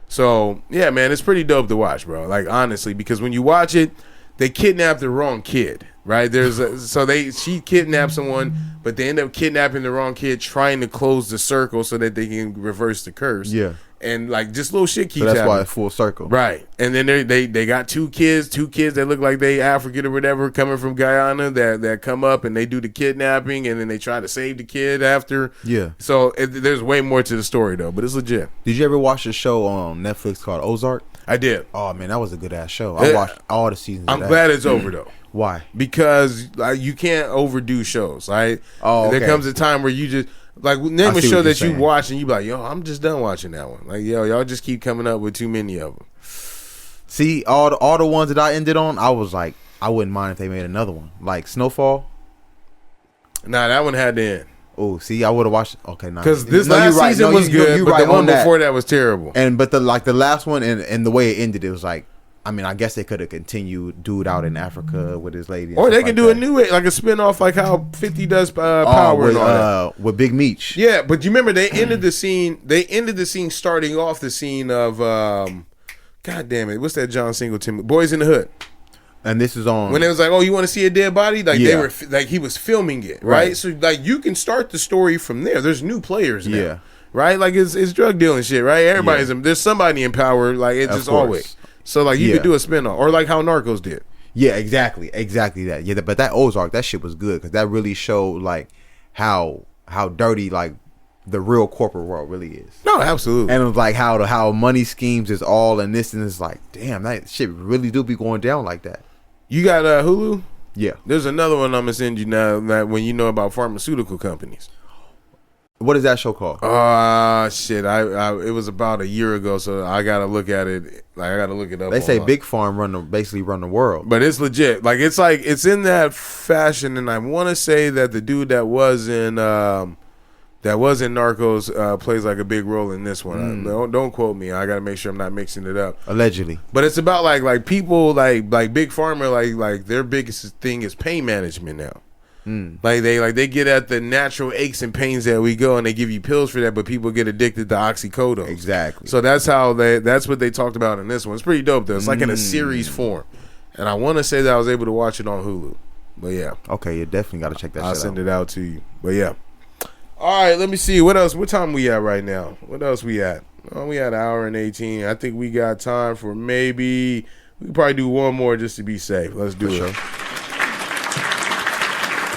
So yeah, man, it's pretty dope to watch, bro. Like, honestly, because when you watch it, they kidnapped the wrong kid. Right, she kidnapped someone, but they end up kidnapping the wrong kid, trying to close the circle so that they can reverse the curse. Yeah, and like just little shit keeps happening. That's why it's full circle. Right, and then they got two kids that look like they African or whatever, coming from Guyana that come up and they do the kidnapping, and then they try to save the kid after. Yeah, so there's way more to the story though, but it's legit. Did you ever watch a show on Netflix called Ozark? I did. Oh man, that was a good ass show. I watched all the seasons. I'm glad it's over though. Why? Because you can't overdo shows, right? Oh, okay. There comes a time where you just name a show that you watch and you be like, yo, I'm just done watching that one. Like, yo, y'all just keep coming up with too many of them. See, all the ones that I ended on, I was like, I wouldn't mind if they made another one, like Snowfall. Nah, that one had to end. Oh, see, I would have watched. Okay, nah. Because this last season was good, but the one before that was terrible. But the last one and the way it ended, it was like, I mean, I guess they could have continued dude out in Africa with his lady. Or they could do a new, like a spinoff, like how 50 does Power with, and all that. With Big Meech. Yeah, but you remember they ended the scene. They ended the scene starting off the scene of, God damn it, what's that John Singleton? Boys in the Hood. And this is on when it was like, oh, you want to see a dead body? Like they were, like he was filming it, right? So like you can start the story from there. There's new players now. Yeah. Right? Like it's drug dealing shit, right? Everybody's there's somebody in power, like it's just always. So like you could do a spin-off, or like how Narcos did. Yeah, exactly that. Yeah, but that Ozark, that shit was good because that really showed like how dirty like the real corporate world really is. No, absolutely. And it was like how money schemes is all and this, and it's like, damn, that shit really do be going down like that. You got Hulu? Yeah. There's another one I'm gonna send you now that when you know about pharmaceutical companies. What is that show called? Shit. I it was about a year ago, so I gotta look at it. Like I gotta look it up. They say Big Pharma basically run the world, but it's legit. Like it's in that fashion, and I want to say that the dude that was in Narcos plays like a big role in this one. Don't quote me. I gotta make sure I'm not mixing it up. Allegedly, but it's about like people like Big Pharma like their biggest thing is pain management now. Like they get at the natural aches and pains that we go, and they give you pills for that, but people get addicted to oxycodone. Exactly. So that's what they talked about in this one. It's pretty dope though. It's like in a series form, and I want to say that I was able to watch it on Hulu. But yeah, okay, you definitely got to check that. I'll send it out to you. But yeah, all right. Let me see what else. What time we at right now? What else we at? Oh, we had an hour and 18. I think we got time for maybe we can probably do one more just to be safe. Let's do it. Sure.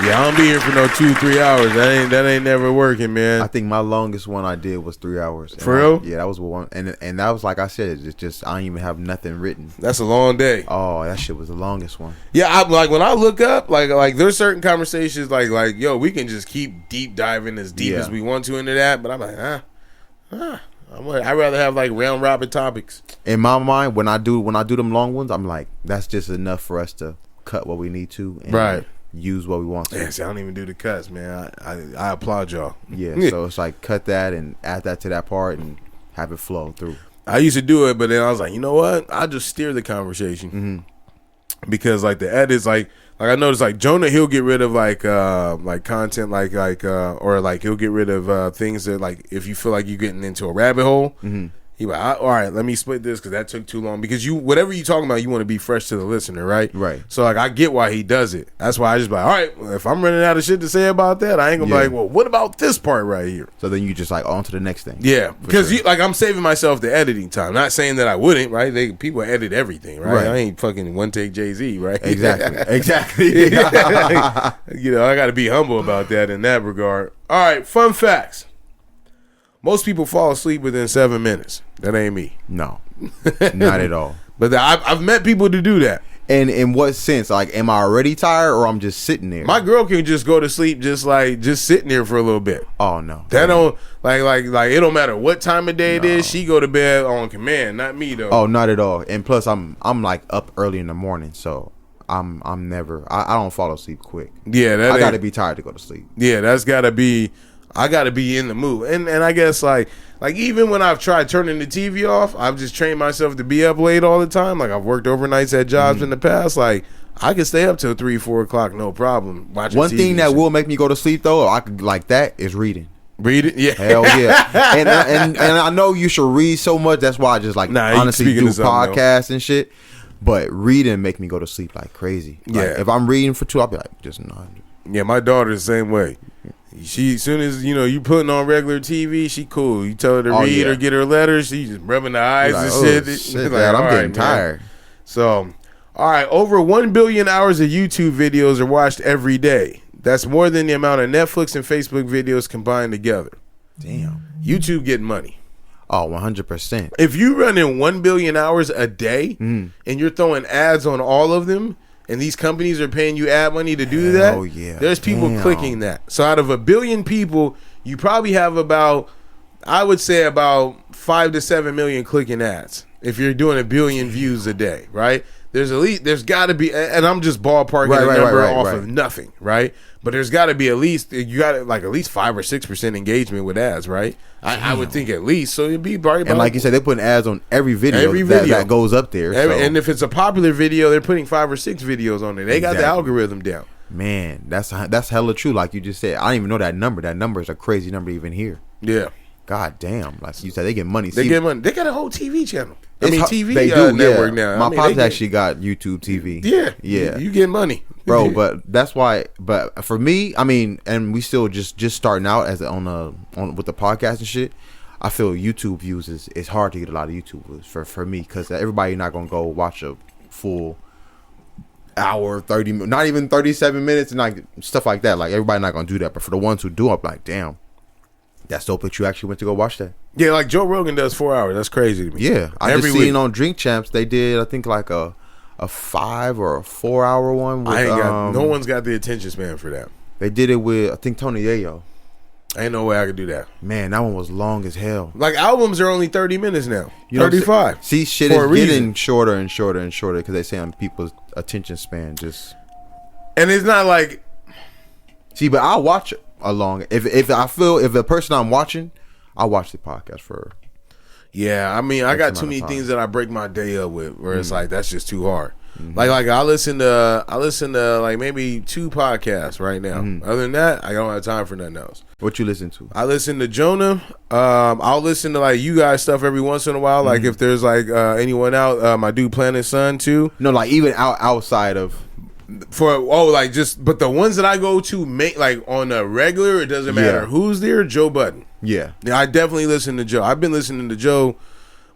Yeah, I don't be here for no 2-3 hours. That ain't never working, man. I think my longest one I did was 3 hours. For real? Yeah, that was one, and that was like I said, it's just I don't even have nothing written. That's a long day. Oh, that shit was the longest one. Yeah, I like when I look up, like there's certain conversations like yo, we can just keep deep diving as deep as we want to into that, but I'm like, I'd rather have like round robin topics. In my mind, when I do them long ones, I'm like, that's just enough for us to cut what we need to, and right. Use what we want to. Yeah, see, I don't even do the cuts, man. I applaud y'all. Yeah, so it's like cut that and add that to that part and have it flow through. I used to do it, but then I was like, you know what? I'll just steer the conversation because like the edits, like I noticed, like Jonah, he'll get rid of like content, or like he'll get rid of things that like if you feel like you're getting into a rabbit hole. He like, all right, let me split this because that took too long. Because whatever you talking about, you want to be fresh to the listener, right? Right. So like, I get why he does it. That's why I just be like, all right, well, if I'm running out of shit to say about that, I ain't gonna be like, well, what about this part right here? So then you just like on to the next thing. Yeah, because like I'm saving myself the editing time. Not saying that I wouldn't, right? People edit everything, right? I ain't fucking one take Jay-Z, right? Exactly. You know, I got to be humble about that in that regard. All right, fun facts. Most people fall asleep within 7 minutes. That ain't me. No, not at all. But I've met people to do that. And in what sense? Like, am I already tired or I'm just sitting there? My girl can just go to sleep just sitting there for a little bit. Oh no, that don't like it don't matter what time of day it is. She go to bed on command, not me though. Oh, not at all. And plus, I'm like up early in the morning, so I'm never. I don't fall asleep quick. Yeah, I got to be tired to go to sleep. Yeah, that's got to be. I got to be in the mood. And I guess like even when I've tried turning the TV off, I've just trained myself to be up late all the time. Like I've worked overnights at jobs in the past. Like I can stay up till 3-4 o'clock, no problem. Watching One TV thing that will make me go to sleep though, I could like that is reading. Reading? Yeah. Hell yeah. and I know you should read so much. That's why I just like honestly do podcasts and shit. But reading make me go to sleep like crazy. Like, yeah. If I'm reading for 2, I'll be like, just not. Yeah, my daughter's the same way. She as soon as you putting on regular TV, she cool. You tell her to read or get her letters, she just rubbing her eyes like, and shit. Like, I'm getting Man. tired. So, all right, over 1 billion hours of YouTube videos are watched every day. That's more than the amount of Netflix and Facebook videos combined together. Damn. YouTube getting money. Oh, 100%. If you running 1 billion hours a day and you're throwing ads on all of them, and these companies are paying you ad money to do that, there's people clicking that. So out of 1 billion people, you probably have about 5 to 7 million clicking ads. If you're doing 1 billion views a day, right? There's got to be, and I'm just ballparking a number off of nothing, right? But there's got to be at least 5 or 6% engagement with ads, right? I would think at least. So it'd be probably about, and like you said, they're putting ads on every video that goes up there. And if it's a popular video, they're putting 5 or 6 videos on there. They got the algorithm down. Man, that's hella true. Like you just said, I didn't even know that number. That number is a crazy number to even hear. Yeah. God damn. Like you said, they get money. They get money. They got a whole TV channel. TV they do, network now. My pops actually got YouTube TV. Yeah. You get money. Bro, but that's why. But for me, I mean, and we still just starting out as on with the podcast and shit. I feel YouTube views is hard to get a lot of YouTube views for me because everybody not gonna go watch a full hour, 30, not even 37 minutes and like stuff like that. Like everybody not gonna do that. But for the ones who do, I'm like, damn, that's dope that you actually went to go watch that. Yeah, like Joe Rogan does 4 hours. That's crazy to me. Yeah, I just seen on Drink Champs they did I think like a a 5 or a 4 hour one. With, no one's got the attention span for that. They did it with, I think, Tony Yayo. Ain't no way I could do that. Man, that one was long as hell. Like, albums are only 30 minutes now. You know 35. See, shit is getting shorter and shorter and shorter because they say on people's attention span just. And it's not like. See, but I'll watch it along. If the person I'm watching, I'll watch the podcast for. Yeah, I mean, I got too many things that I break my day up with where it's like, that's just too hard. Like I listen to like maybe 2 podcasts right now. Other than that, I don't have time for nothing else. What you listen to? I listen to Jonah. I'll listen to like you guys stuff every once in a while. Like if there's like anyone out, my dude Planet Sun too. No, like even outside of but the ones that I go to make like on a regular, it doesn't matter who's there. Joe Budden. Yeah, I definitely listen to Joe. I've been listening to Joe.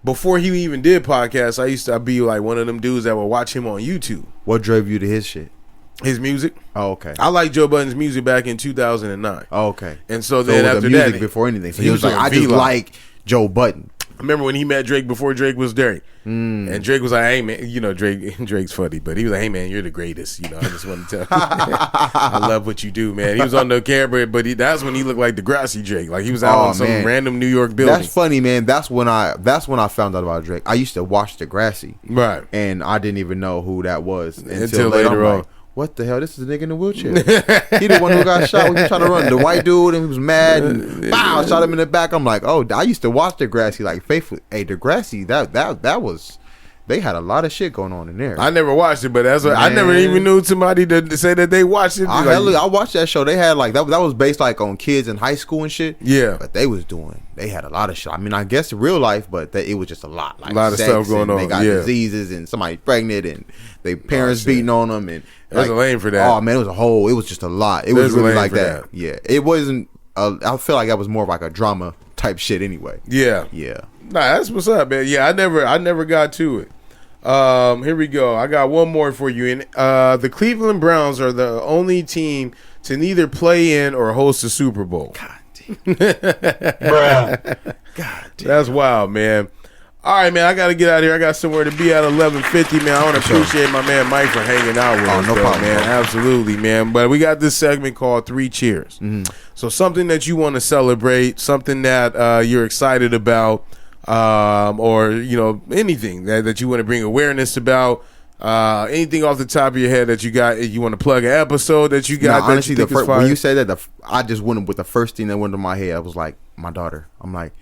Before he even did podcasts, I used to be like one of them dudes that would watch him on YouTube. What drove you to his shit? His music. Oh, okay. I liked Joe Budden's music back in 2009. Oh, okay. And so then after music that, before anything, so he was like, I just like Joe Budden. I remember when he met Drake before Drake was Drake, and Drake was like, "Hey man, you know Drake's funny, but he was like, hey man, you're the greatest. You know, I just want to tell you, I love what you do, man." He was on the camera, but that's when he looked like Degrassi Drake, like he was out on some random New York building. That's funny, man. That's when I found out about Drake. I used to watch Degrassi, right, and I didn't even know who that was until later on. Like, what the hell? This is a nigga in the wheelchair. He the one who got shot when he was trying to run. The white dude, and he was mad and bow, shot him in the back. I'm like, oh, I used to watch Degrassi like faithfully. Hey, Degrassi, that was. They had a lot of shit going on in there. I never watched it, but that's what I never even knew somebody to say that they watched it. I watched that show. They had like that was based like on kids in high school and shit. Yeah, but they had a lot of shit. I mean, I guess real life, but it was just a lot. Like a lot of stuff going on. They got diseases and somebody pregnant and their parents beating on them and there's a lane for that. Oh man, it was just a lot. It was really like that. Yeah, it wasn't. I feel like that was more of like a drama type shit anyway. Yeah. Nah, that's what's up, man. Yeah, I never got to it. Here we go. I got one more for you. And the Cleveland Browns are the only team to neither play in or host a Super Bowl. God damn. Bruh. God damn. That's wild, man. All right, man, I got to get out of here. I got somewhere to be at 11:50, man. I want to appreciate my man Mike for hanging out with us. No problem, man. Absolutely, man. But we got this segment called 3 Cheers. So something that you want to celebrate, something that you're excited about, or anything that you want to bring awareness about, anything off the top of your head that you want to plug an episode that you got. No, honestly, when you say that, I just went with the first thing that went to my head. I was like, my daughter. I'm like,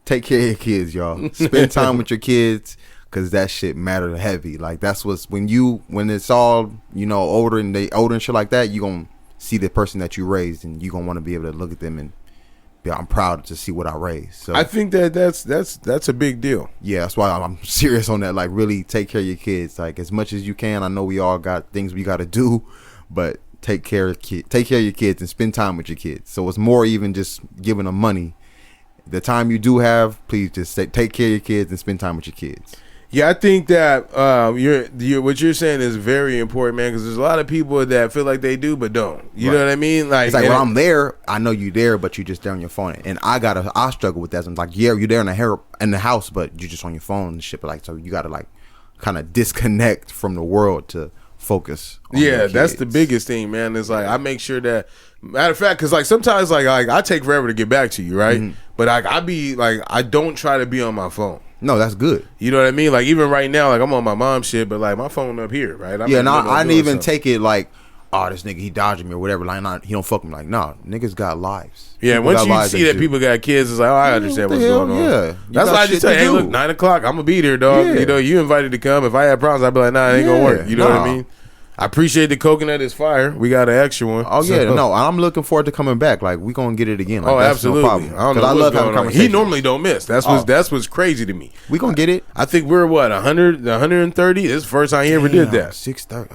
take care of your kids, y'all. Spend time with your kids, because that shit mattered heavy. Like that's when it's all older and they older and shit like that, you gonna see the person that you raised, and you gonna want to be able to look at them and. Yeah, I'm proud to see what I raised. So I think that's a big deal. Yeah, that's why I'm serious on that. Like, really take care of your kids, like as much as you can. I know we all got things we got to do, but take care of your kids and spend time with your kids. So it's more even just giving them money. The time you do have, please just take care of your kids and spend time with your kids. Yeah, I think that what you're saying is very important, man, because there's a lot of people that feel like they do but don't. You know what I mean? Like, it's like when I'm there, I know you there, but you just there on your phone, and I struggle with that. I'm like, yeah, you're there in the house, but you're just on your phone and shit. But like, so you gotta like kind of disconnect from the world to focus on your kids. That's the biggest thing, man. It's like I make sure that, matter of fact, because like sometimes like I take forever to get back to you, right? But I don't try to be on my phone. No, that's good. You know what I mean? Like even right now, like I'm on my mom's shit, but like my phone up here, right? I didn't even take it like, oh, this nigga he dodging me or whatever. Like he don't fuck me. Like nah, niggas got lives. Yeah, once you see that people got kids, it's like, oh, I understand what's going on. Yeah, that's why I just say, hey, look, 9:00, I'm gonna be there, dog. Yeah. You invited to come. If I had problems, I'd be like, nah, it ain't gonna work. You know what I mean? I appreciate the coconut is fire. We got an extra one. Oh yeah, no, I'm looking forward to coming back. Like we gonna get it again. Like, that's absolutely. No problem. I don't know. I love having conversations. He normally don't miss. That's what's crazy to me. We gonna get it. I think we're 130. This is the first time he ever did that.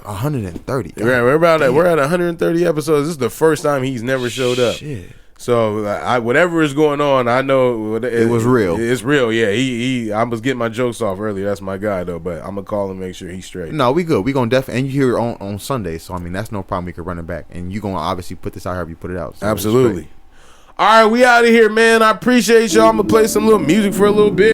130. Right, we're at 130 episodes. This is the first time he's never showed up. Shit. So whatever is going on, I know it was real. It's real, yeah. I was getting my jokes off earlier. That's my guy though, but I'm gonna call him, make sure he's straight. No, we good. We gonna definitely, and you hear it on Sunday, so I mean that's no problem. We can run it back, and you gonna obviously put this out however you put it out. So absolutely. All right, we out of here, man. I appreciate y'all. I'm gonna play some little music for a little bit.